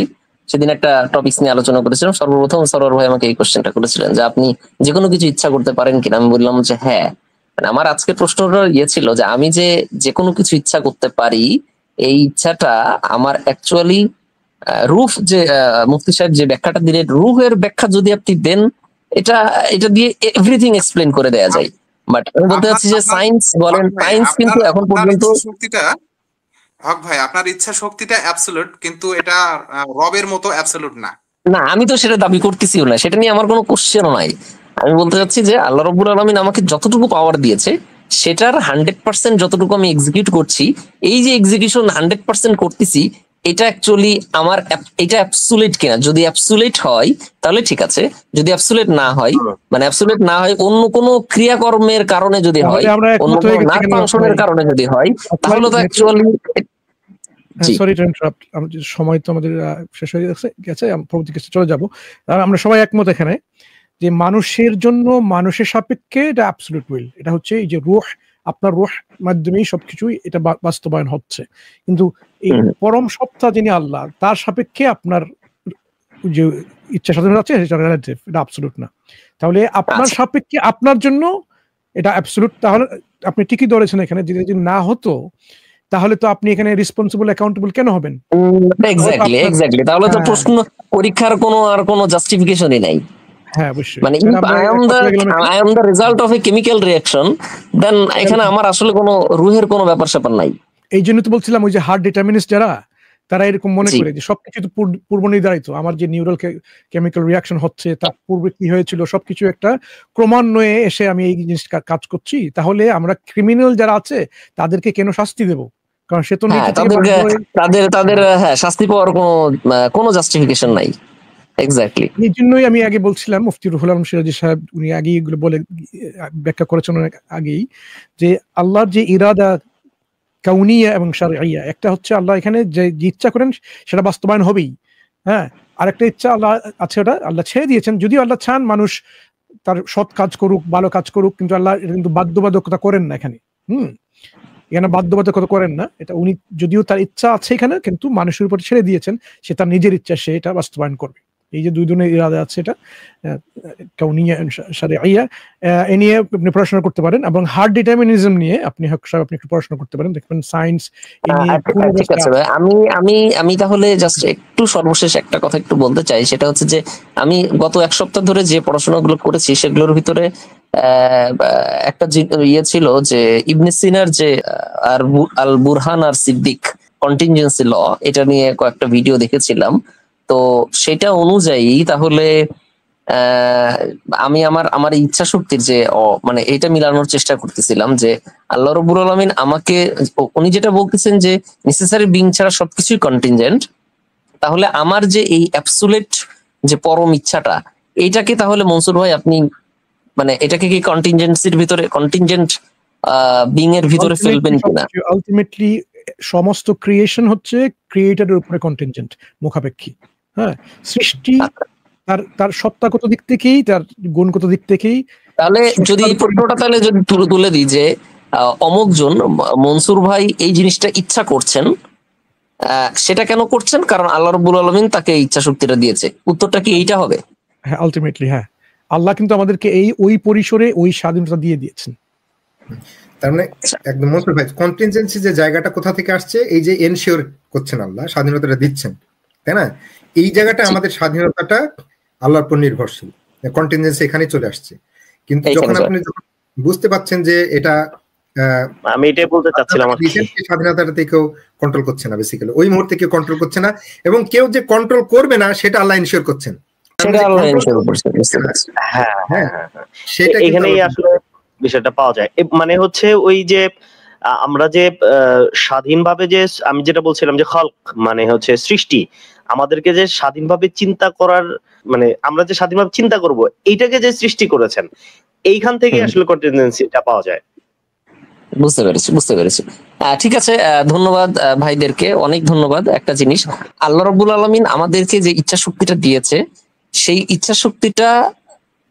সেদিন একটা টপিকস নিয়ে আলোচনা করেছিলাম। সর্বপ্রথম সরোর ভাই আমাকে এই কোশ্চেনটা করেছিলেন যে আপনি যে কোনো কিছু ইচ্ছা করতে পারেন কিনা। আমি বললাম যে হ্যাঁ, মানে আমার আজকের প্রশ্নটা ছিল যে আমি যে কোনো কিছু ইচ্ছা করতে পারি, এই ইচ্ছাটা আমার অ্যাকচুয়ালি রুহ, যে মুফতি সাহেব যে ব্যাখ্যাটা দিলেন, রুহের ব্যাখ্যা যদি আপনি দেন এটা দিয়ে এভরিথিং এক্সপ্লেন করে দেয়া যায়। বাট আমি বলতে চাচ্ছি যে সায়েন্স বলেন, সায়েন্স কিন্তু এখন পর্যন্ত হক ভাই আপনার ইচ্ছা শক্তিটা অ্যাবসলিউট, কিন্তু এটা রবের মতো অ্যাবসলিউট না। না, আমি তো সেটা দাবি করতেছিও না, সেটা নিয়ে আমার কোনো কোশ্চেনও নাই। আমি বলতে চাচ্ছি যে আল্লাহ রাব্বুল আলামিন আমাকে যতটুকু পাওয়ার দিয়েছে সেটার 100% যতটুকু আমি এক্সিকিউট করছি, এই যে এক্সিকিউশন 100% করতেছি, এটা অ্যাকচুয়ালি আমার এটা অ্যাবসলিউট কিনা। যদি অ্যাবসলিউট হয় তাহলে ঠিক আছে, যদি অ্যাবসলিউট না হয়, মানে অ্যাবসলিউট না হয় অন্য কোনো ক্রিয়াকর্মের কারণে যদি হয়, অন্য কোনো নার্ভ ফাংশনের কারণে যদি হয়, তাহলে তো অ্যাকচুয়ালি সরি টু ইন্টারাপ্ট, আমাদের সময় তো আমাদের শেষ হয়ে গেছে, পরবর্তী কিছু চলে যাবো। আমরা সবাই একমত এখানে যে মানুষের জন্য মানুষের সাপেক্ষে এটা অ্যাবসলিউট উইল, এটা হচ্ছে এই যে রূহ, আপনার রূহ মাধ্যমেই সবকিছুই এটা বাস্তবায়ন হচ্ছে। কিন্তু এই পরম সত্তা যিনি আল্লাহ, তার সাপেক্ষে আপনার যে ইচ্ছা স্বাধীনতা আছে সেটা রিলেটিভ, এটা অ্যাবসলিউট না। তাহলে আপনার সাপেক্ষে আপনার জন্য এটা অ্যাবসলিউট। তাহলে আপনি ঠিকই ধরেছেন, এখানে যদি না হতো তাহলে তো আপনি এখানে রেসপন্সিবল অ্যাকাউন্টেবল কেন হবেন? এক্স্যাক্টলি, তাহলে তো প্রশ্ন পরীক্ষার কোনো জাস্টিফিকেশনই নাই। হ্যাঁ অবশ্যই, মানে I am the result of a chemical reaction, দেন এখানে আমার আসলে কোনো রুহের কোনো ব্যাপার স্যাপার নাই। এই জন্য তো বলছিলাম ওই যে হার্ট ডিটারমিনিস্ট যারা, তারা এরকম মনে করে যে সবকিছু তো পূর্ব নির্ধারিত, আমার যে নিউরাল কেমিক্যাল রিয়াকশন হচ্ছে তার পূর্বে কি হয়েছিল সবকিছু একটা ক্রমান্বয়ে এসে আমি এই জিনিস কাজ করছি, তাহলে আমরা ক্রিমিনাল যারা আছে তাদেরকে কেন শাস্তি দেব? কারণ সে তো তাদের শাস্তি পাওয়ার কোনো জাস্টিফিকেশন নাই। এক্স্যাক্টলি, এই জন্যই আমি আগে বলছিলাম, মুফতি রুহুল আলম সিরাজি সাহেব উনি আগে এগুলো বলে ব্যাখ্যা করেছেন অনেক আগেই, যে আল্লাহর যে ইরাদা কাউনিয়া এবং শারঈয়া, একটা হচ্ছে আল্লাহ এখানে যে ইচ্ছা করেন সেটা বাস্তবায়ন হবেই, হ্যাঁ, আরেকটা ইচ্ছা আল্লাহ আছে, ওটা আল্লাহ ছেড়ে দিয়েছেন। যদিও আল্লাহ চান মানুষ তার সৎ কাজ করুক, ভালো কাজ করুক, কিন্তু আল্লাহ কিন্তু বাধ্যবাধকতা করেন না এখানে। এখানে বাধ্যবাধকতা করেন না, এটা উনি যদিও তার ইচ্ছা আছে এখানে, কিন্তু মানুষের উপর ছেড়ে দিয়েছেন, সে তার নিজের ইচ্ছা সে এটা বাস্তবায়ন করবে। এই যে দুই ধরনের ইরাদা আছে, এটা কাউনিয়া শারঈয়া, এ নিয়ে আপনি পড়াশোনা করতে পারেন, এবং হার্ট ডিটারমিনিজম নিয়ে আপনি একটু পড়াশোনা করতে পারেন, দেখবেন সায়েন্স এই নিয়ে। ঠিক আছে ভাই, আমি তাহলে জাস্ট একটু সর্বশেষ একটা কথা একটু বলতে চাই, সেটা হচ্ছে যে আমি গত এক সপ্তাহ ধরে যে পড়াশোনাগুলো করেছি সেগুলোর ভিতরে একটা ইয়ে ছিল যে ইবনে সিনার যে আল বুরহান আর সিদ্দিক কন্টিনজেন্সি ল, এটা নিয়ে কয়েকটা ভিডিও দেখেছিলাম। তো সেটা অনুযায়ী তাহলে আমি আমার ইচ্ছা শক্তির যে মানে এটা মিলানোর চেষ্টা করতেছিলাম যে আল্লাহ রাব্বুল আলামিন আমাকে, উনি যেটা বলতেছেন যে নেসেসারি বিং ছাড়া সবকিছুই কন্টিনজেন্ট, তাহলে আমার যে এই অ্যাবসলিউট যে পরম ইচ্ছাটা, এইটাকে তাহলে মনসুর ভাই আপনি মানে এটাকে কি কন্টিনজেন্সির ভিতরে, কন্টিনজেন্ট বিং এর ভিতরে ফেলবেন কিনা? আলটিমেটলি সমস্ত ক্রিয়েশন হচ্ছে ক্রিয়েটরের উপরে কন্টিনজেন্ট, মুখাপেক্ষী। হ্যাঁ, সৃষ্টি তার সত্তাগত দিক থেকেই, তার গুণগত দিক থেকেই। তাহলে যদি এই প্রশ্নটা তাহলে যদি তুলে দিই যে অমুকজন মনসুর ভাই এই জিনিসটা ইচ্ছা করছেন, সেটা কেন করছেন? কারণ আল্লাহ রাব্বুল আলামিন তাকে ইচ্ছা শক্তিটা দিয়েছে। উত্তরটা কি এইটা হবে? হ্যাঁ, আলটিমেটলি হ্যাঁ, আল্লাহ কিন্তু আমাদেরকে ওই পরিসরে ওই স্বাধীনতা দিয়ে দিয়েছেন। তার মানে একদম মনসুর ভাই, কন্টিনজেন্সি যে জায়গাটা কোথা থেকে আসছে, এই যে এনশিওর করছেন আল্লাহ স্বাধীনতাটা দিচ্ছেন, তাই না? এই জায়গাটা আমাদের স্বাধীনতাটা আল্লাহর উপর নির্ভরশীল, কন্টিনজেন্সি এখানে চলে আসছে। কিন্তু যখন আপনি বুঝতে পাচ্ছেন যে এটা, আমি এটাই বলতে চাচ্ছিলাম, স্বাধীনতাটাতে কেউ কন্ট্রোল করছে না, বেসিক্যালি ওই মুহূর্তে কেউ কন্ট্রোল করছে না, এবং কেউ যে কন্ট্রোল করবে না সেটা আল্লাহ এনশিওর করছেন। সেটা এখানেই আসলে বিষয়টা পাওয়া যায়। মানে হচ্ছে ওই যে আমরা যে স্বাধীনভাবে যে আমি যেটা বলছিলাম যে খলক মানে হচ্ছে সৃষ্টি, আমাদেরকে যে স্বাধীনভাবে চিন্তা করার মানে আমরা যে স্বাধীনভাবে চিন্তা করব এইটাকে যে সৃষ্টি করেছেন, এইখান থেকে আসলে কন্টিনজেন্সিটা পাওয়া যায়। বুঝতে পেরেছি। ঠিক আছে, ধন্যবাদ ভাইদেরকে, অনেক ধন্যবাদ। একটা জিনিস, আল্লাহ রাব্বুল আলামিন আমাদেরকে যে ইচ্ছা শক্তিটা দিয়েছে, সেই ইচ্ছা শক্তিটা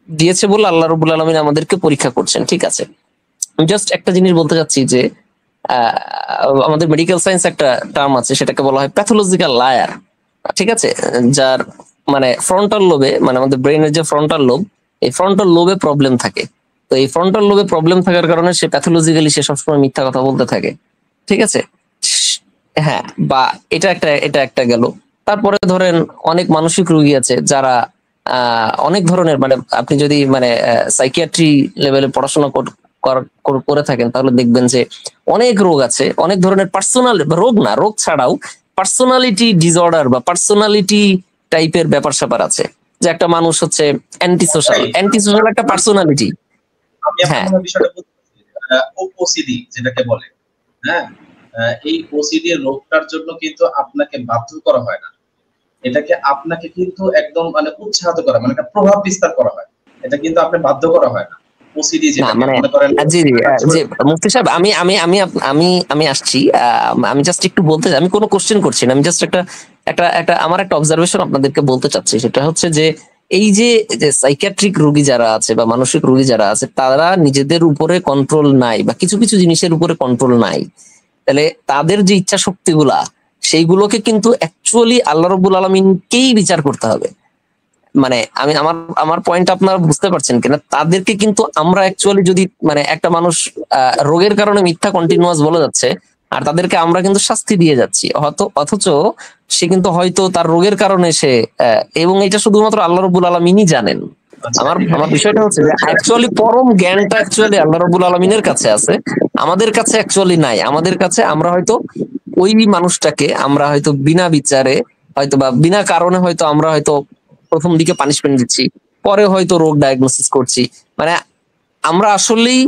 দিয়েছে বলে আল্লাহ রাব্বুল আলামিন আমাদেরকে পরীক্ষা করছেন। ঠিক আছে, আমি জাস্ট একটা জিনিস বলতে চাচ্ছি যে আমাদের মেডিকেল সায়েন্স একটা টার্ম আছে, সেটাকে বলা হয় প্যাথোলজিক্যাল লায়ার। ঠিক আছে, যার মানে ফ্রন্টাল লোবে, মানে আমাদের ব্রেনের যে ফ্রন্টাল লোব, এই ফ্রন্টাল লোবে প্রবলেম থাকে। তো এই ফ্রন্টাল লোবে প্রবলেম থাকার কারণে সে প্যাথোলজিক্যালি সে সবসময় মিথ্যা কথা বলতে থাকে। ঠিক আছে, হ্যাঁ, বা এটা একটা গেল। তারপরে ধরেন অনেক মানসিক রোগী আছে যারা অনেক ধরনের, মানে আপনি যদি মানে সাইকিয়াট্রি লেভেলে পড়াশোনা করে থাকেন তাহলে দেখবেন যে অনেক রোগ আছে, অনেক ধরনের পার্সোনাল রোগ, না রোগ ছাড়াও পার্সোনালিটি ডিসঅর্ডার বা পার্সোনালিটি টাইপের ব্যাপার স্যাপার আছে, যে একটা মানুষ হচ্ছে অ্যান্টি সোশ্যাল একটা পার্সোনালিটি। আমি আপনার বিষয়টা বলতে ওসিডি যেটাকে বলে, হ্যাঁ, এই ওসিডি রোগটার জন্য কিন্তু আপনাকে বাধ্য করা হয় না, এটাকে আপনাকে কিন্তু একদম মানে উৎসাহিত করা, মানে একটা প্রভাব বিস্তার করা হয়, এটা কিন্তু আপনি বাধ্য করা হয় না। ওসিডি যেটা মনে করেন জি মুফতি সাহেব, আমি আসছি, আমি জাস্ট একটু বলতে, আমি কোনো কোশ্চেন করছি না, আমি জাস্ট একটা আমার একটা অবজারভেশন আপনাদেরকে বলতে চাচ্ছি। সেটা হচ্ছে যে এই যে সাইকিয়াট্রিক রোগী যারা আছে বা মানসিক রোগী যারা আছে, তারা নিজেদের উপরে কন্ট্রোল নাই বা কিছু কিছু জিনিসের উপরে কন্ট্রোল নাই, তাহলে তাদের যে ইচ্ছা শক্তিগুলা সেইগুলোকে কিন্তু অ্যাকচুয়ালি আল্লাহ রাব্বুল আলামিনকেই বিচার করতে হবে। মানে আমি আমার পয়েন্ট আপনারা বুঝতে পারছেন কিনা? তাদেরকে কিন্তু আমরা অ্যাকচুয়ালি যদি মানে একটা মানুষ রোগের কারণে মিথ্যা কন্টিনিউয়াস বলে যাচ্ছে, আর তাদেরকে আমরা কিন্তু শাস্তি দিয়ে যাচ্ছি, অথচ সে কিন্তু হয়তো তার রোগের কারণে সে, এবং এটা শুধুমাত্র আল্লাহ রাব্বুল আলামিনই জানেন। আমার বিষয়টা হচ্ছে যে অ্যাকচুয়ালি পরম জ্ঞানটা অ্যাকচুয়ালি আল্লাহ রাব্বুল আলামিনের কাছে আছে, আমাদের কাছে অ্যাকচুয়ালি নাই। আমাদের কাছে আমরা হয়তো ওই মানুষটাকে আমরা হয়তো বিনা বিচারে হয়তো বা বিনা কারণে হয়তো আমরা হয়তো প্রথম দিকে পানিশমেন্ট দিচ্ছি, পরে হয়তো রোগ ডায়াগনোসিস করছি, মানে আমরা আসলেই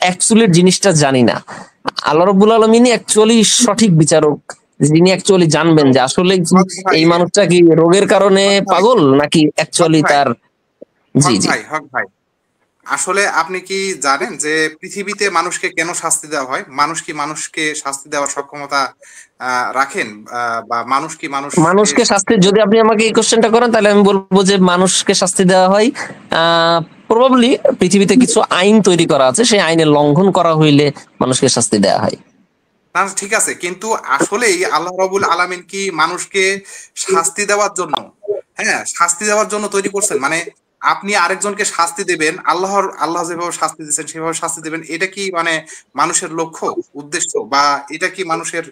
অ্যাকচুয়ালি জিনিসটা জানি না। আল্লাহ রাব্বুল আলামিনই অ্যাকচুয়ালি সঠিক বিচারক, যিনি অ্যাকচুয়ালি জানবেন যে আসলে এই মানুষটা কি রোগের কারণে পাগল নাকি অ্যাকচুয়ালি তার। জি ভাই, আসলে আপনি কি জানেন যে পৃথিবীতে মানুষকে কেন শাস্তি দেওয়া হয়? মানুষ কি মানুষকে শাস্তি দেওয়ার সক্ষমতা রাখেন, বা মানুষ কি মানুষকে শাস্তি, যদি আপনি আমাকে এই কোশ্চেনটা করেন তাহলে আমি বলবো যে মানুষকে শাস্তি দেওয়া হয় প্রবাবলি পৃথিবীতে কিছু আইন তৈরি করা আছে, সেই আইনের লঙ্ঘন করা হইলে মানুষকে শাস্তি দেওয়া হয়। না ঠিক আছে, কিন্তু আসলেই আল্লাহ রাব্বুল আলামিন কি মানুষকে শাস্তি দেওয়ার জন্য তৈরি করছেন? মানে আপনি আরেকজনকে শাস্তি দেবেন, আল্লাহ যেভাবে শাস্তি দিচ্ছেন সেভাবে শাস্তি দেবেন, এটা কি মানে মানুষের লক্ষ্য উদ্দেশ্য, বা এটা কি মানুষের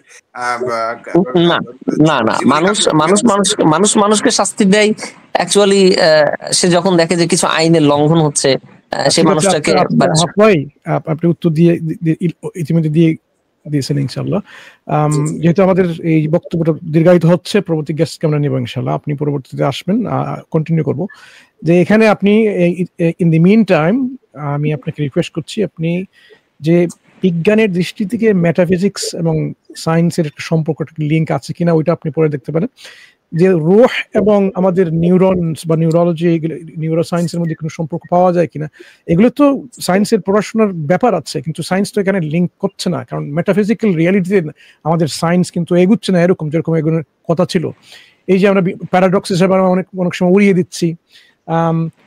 না মানুষকে শাস্তি দেয় অ্যাকচুয়ালি সে যখন দেখে যে কিছু আইনের লঙ্ঘন হচ্ছে, সে মানুষটাকে। আপনি উত্তর দিয়ে ইতিমধ্যে দিয়েছেন ইনশাআল্লাহ। যেহেতু আমাদের এই বক্তব্যটা দীর্ঘায়িত হচ্ছে, পরবর্তী গেস্টকে আমরা নেব ইনশাআল্লাহ, আপনি পরবর্তীতে আসবেন, কন্টিনিউ করব। যে এখানে আপনি ইন দি মিন টাইম আমি আপনাকে রিকোয়েস্ট করছি, আপনি যে বিজ্ঞানের দৃষ্টি থেকে মেটাফিজিক্স এবং সায়েন্সের একটা সম্পর্ক, একটা লিঙ্ক আছে কিনা ওইটা আপনি পরে দেখতে পারেন। যে রুহ এবং আমাদের নিউরনস বা নিউরোলজি, নিউরোসায়েন্সের মধ্যে কোনো সম্পর্ক পাওয়া যায় কিনা, এগুলো তো সায়েন্সের পড়াশোনার ব্যাপার আছে, কিন্তু সায়েন্স তো এখানে লিঙ্ক করছে না, কারণ মেটাফিজিক্যাল রিয়ালিটিতে আমাদের সায়েন্স কিন্তু এগুচ্ছে না এরকম যেরকম এগুলোর কথা ছিল। এই যে আমরা প্যারাডক্স হিসেবে অনেক সময় উড়িয়ে দিচ্ছি,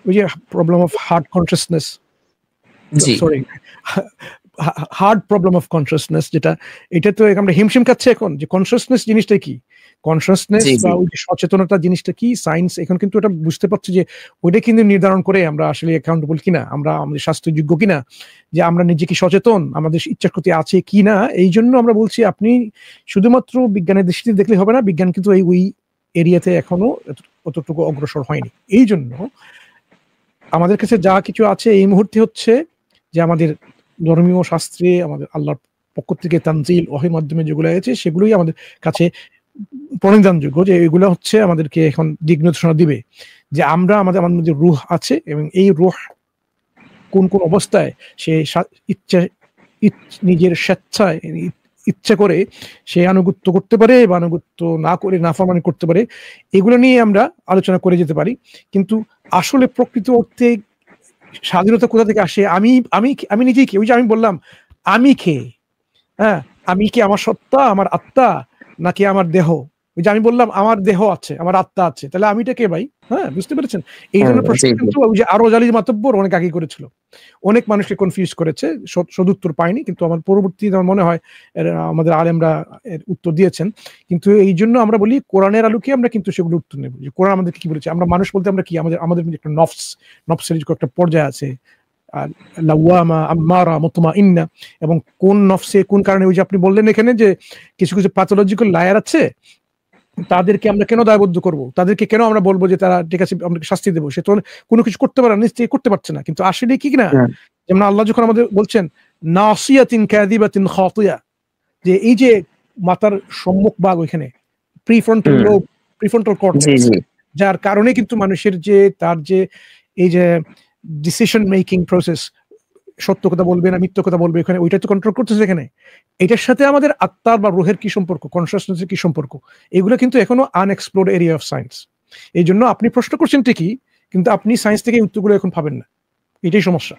ওই যে problem of heart consciousness, sorry hard problem of consciousness, যেটা এটা তো আমরা হিমশিম খাচ্ছে এখন, যে কনসিয়াসনেস জিনিসটা কি, কনসিয়াসনেস বা ওই যে সচেতনতা জিনিসটা কি, সায়েন্স এখন কিন্তু এটা বুঝতে পারছে যে ওইটা কিন্তু নির্ধারণ করে আমরা আসলে অ্যাকাউন্টেবল কিনা, আমরা আমাদের স্বাস্থ্যযোগ্য কিনা, যে আমরা নিজে কি সচেতন, আমাদের ইচ্ছার প্রতি আছে কিনা। এই জন্য আমরা বলছি আপনি শুধুমাত্র বিজ্ঞানের দৃষ্টিতে দেখলে হবে না, বিজ্ঞান কিন্তু ওই এরিয়াতে এখনো অতটুকু অগ্রসর হয়নি। এই জন্য আমাদের কাছে যা কিছু আছে এই মুহূর্তে হচ্ছে যে আমাদের ধর্মীয় শাস্ত্রে আমাদের আল্লাহর পক্ষ থেকে তানজিল ওহীর মাধ্যমে যেগুলো আছে সেগুলোই আমাদের কাছে প্রণিধানযোগ্য, যে এগুলো হচ্ছে আমাদেরকে এখন দিক নির্দেশনা দিবে যে আমাদের মধ্যে রূহ আছে, এবং এই রূহ কোন কোন অবস্থায় সে নিজের স্বেচ্ছায় ইচ্ছা করে সে আনুগত্য করতে পারে বা আনুগত্য না করে নাফরমানি করতে পারে, এগুলো নিয়ে আমরা আলোচনা করে যেতে পারি। কিন্তু আসলে প্রকৃত অর্থে স্বাধীনতা কোথা থেকে আসে? আমি আমি আমি নিজেই কে? ওই যে আমি বললাম আমি কে, হ্যাঁ, আমি কি আমার সত্তা, আমার আত্মা, নাকি আমার দেহ? ওই যে আমি বললাম আমার দেহ আছে, আমার আত্মা আছে, তাহলে আমিটা কে ভাই? হ্যাঁ, বুঝতে পেরেছেন? এই ধরনের প্রশ্ন কিন্তু ওই যে আরো জালি মাতব্বর অনেক আগে করেছিল, অনেক মানুষকে কনফিউজ করেছে, সদুত্তর পায়নি। কিন্তু আমার পরবর্তীতে আমার মনে হয় আমাদের আলেমরা এর উত্তর দিয়েছেন। কিন্তু এই জন্য আমরা বলি কোরআনের আলোকে আমরা কিন্তু সেগুলো উত্তর নেব। যে কোরআন আমাদেরকে কি বলেছে? আমরা মানুষ বলতে আমরা কি, আমাদের একটা নফসের একটা পর্যায়ে আছে, লাওয়ামা, আম্মারা, মুতমাইন্না, এবং কোন নফসে কোন কারণে, ওই যে আপনি বললেন এখানে যে কিছু কিছু প্যাথোলজিক্যাল লায়ার আছে, তাদেরকে আমরা কেন দায়বদ্ধ করব? তাদেরকে কেন আমরা বলবো যে তারা ঠিক আছে আমরা শাস্তি দেবো? সে তো কোনো কিছু করতে পারে না, নিশ্চয়ই করতে পারছে না। কিন্তু আসলে কি না, যেমন আল্লাহ যখন আমাদের বলছেন নাসিয়াতিন কাযিবাতিন খাতিয়া, যে এই যে মাথার সম্মুখ ভাগ, ওইখানে প্রিফ্রন্টাল কর্টেক্স, যার কারণে কিন্তু মানুষের যে তার যে এই যে ডিসিশন মেকিং প্রসেস, সত্য কথা বলবে না মিথ্য কথা বলবে, এখানে ওইটা তো কন্ট্রোল করতেছে। এখানে এটার সাথে আমাদের আত্মার বা রুহের কি সম্পর্ক, কনসিয়াসনেসের কি সম্পর্ক, এগুলো কিন্তু এখনো আনএক্সপ্লোরড এরিয়া অফ সায়েন্স। এই জন্য আপনি প্রশ্ন করছেন ঠিকই, কিন্তু আপনি সায়েন্স থেকে উত্তরগুলো এখন পাবেন না, এটাই সমস্যা।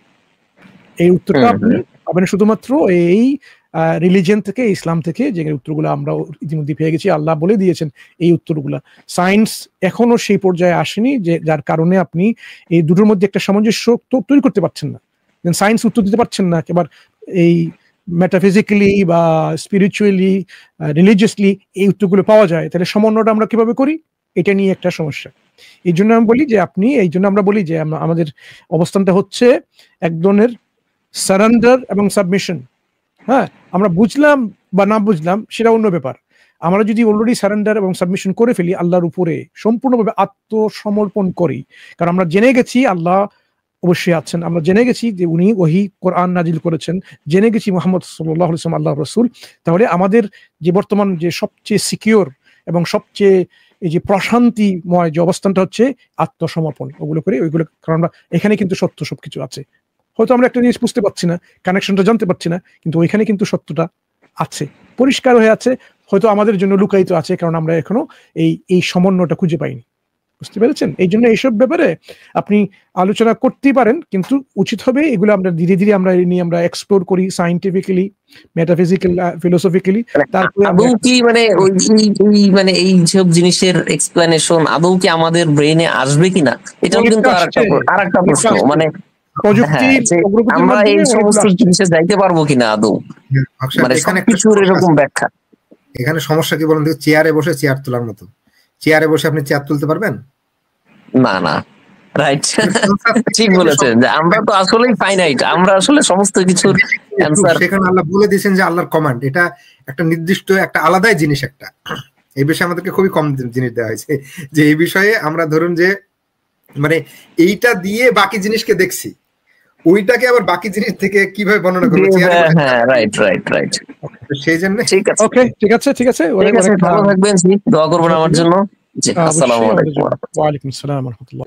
এই উত্তরটা আপনি পাবেন শুধুমাত্র এই রিলিজিয়ন থেকে, ইসলাম থেকে, যে উত্তরগুলো আমরা ইতিমধ্যে পেয়ে গেছি। আল্লাহ বলে দিয়েছেন এই উত্তরগুলা। সায়েন্স এখনো সেই পর্যায়ে আসেনি যে যার কারণে আপনি এই দুটোর মধ্যে একটা সামঞ্জস্য তৈরি করতে পারছেন না। সায়েন্স উত্তর দিতে পারছেন না এবার এই মেটাফিজিক্যালি বা স্পিরিচুয়ালি, রিলিজিয়াসলি এই উত্তরগুলো পাওয়া যায়, তাহলে সমন্বয়টা আমরা কিভাবে করি? এটা নিয়ে একটা সমস্যা। এই জন্য আমি বলি যে আমরা বলি যে আমাদের অবস্থানটা হচ্ছে এক ধরনের সারেন্ডার এবং সাবমিশন। হ্যাঁ, আমরা বুঝলাম বা না বুঝলাম সেটা অন্য ব্যাপার। আমরা যদি অলরেডি সারেন্ডার এবং সাবমিশন করে ফেলি, আল্লাহর উপরে সম্পূর্ণভাবে আত্মসমর্পণ করি, কারণ আমরা জেনে গেছি আল্লাহ অবশ্যই আছেন, আমরা জেনে গেছি যে উনি ওহী কোরআন নাজিল করেছেন, জেনে গেছি মুহাম্মদ সাল্লাল্লাহু আলাইহি ওয়াসাল্লাম আল্লাহর রাসূল, তাহলে আমাদের যে বর্তমান যে সবচেয়ে সিকিউর এবং সবচেয়ে এই যে প্রশান্তিময় যে অবস্থানটা হচ্ছে আত্মসমর্পণ। ওগুলো করে ওইগুলো, কারণ আমরা এখানে কিন্তু সত্য সবকিছু আছে। হয়তো আমরা একটা জিনিস বুঝতে পারছি না, কানেকশনটা জানতে পারছি না, কিন্তু ওইখানে কিন্তু সত্যটা আছে, পরিষ্কার হয়ে আছে। হয়তো আমাদের জন্য লুকায়িত আছে, কারণ আমরা এখনো এই সমন্বয়টা খুঁজে পাইনি। বুঝতে পেরেছেন? এই জন্য এইসব ব্যাপারে আপনি আলোচনা করতেই পারেন, কিন্তু উচিত হবে এগুলো আমরা ধীরে ধীরে আমরা এক্সপ্লোর করি, সায়েন্টিফিক্যালি, মেটাফিজিক্যাল, ফিলোসফিক্যালি। তারপরে আদৌ কি মানে এই সব জিনিসের এক্সপ্লেনেশন আদৌ কি আমাদের ব্রেইনে আসবে কিনা, এটাও কিন্তু আরেকটা প্রশ্ন। মানে প্রযুক্তি আমরা এই সমস্ত জিনিসে যাইতে পারবো কিনা আদৌ, মানে সবকিছুর এরকম ব্যাখ্যা। এখানে সমস্যা কি বলেন? চেয়ারে বসে চেয়ার তোলার মতো, চেয়ারে বসে আপনি চেয়ার তুলতে পারবেন না? না, রাইট, ঠিক বলেছেন যে আমরা তো আসলেই ফাইনাইট, আমরা আসলে সমস্ত কিছুর অ্যানসার। সেখানে আল্লাহ বলে দিয়েছেন যে আল্লাহর কমান্ড, এটা একটা নির্দিষ্ট একটা আলাদাই জিনিস। একটা এই বিষয়ে আমাদেরকে খুবই কম জিনিস দেওয়া হয়েছে, যে এই বিষয়ে আমরা ধরুন যে মানে এইটা দিয়ে বাকি জিনিসকে দেখছি, ওইটাকে আবার বাকি জিনিস থেকে কিভাবে বর্ণনা করবো? হ্যাঁ, রাইট রাইট রাইট। সেই জন্য ঠিক আছে, ঠিক আছে, ভালো থাকবেন, দোয়া করবেন আমার জন্য। জি, আসসালামু আলাইকুম। ওয়া আলাইকুম আসসালাম ওয়া রাহমাতুল্লাহ।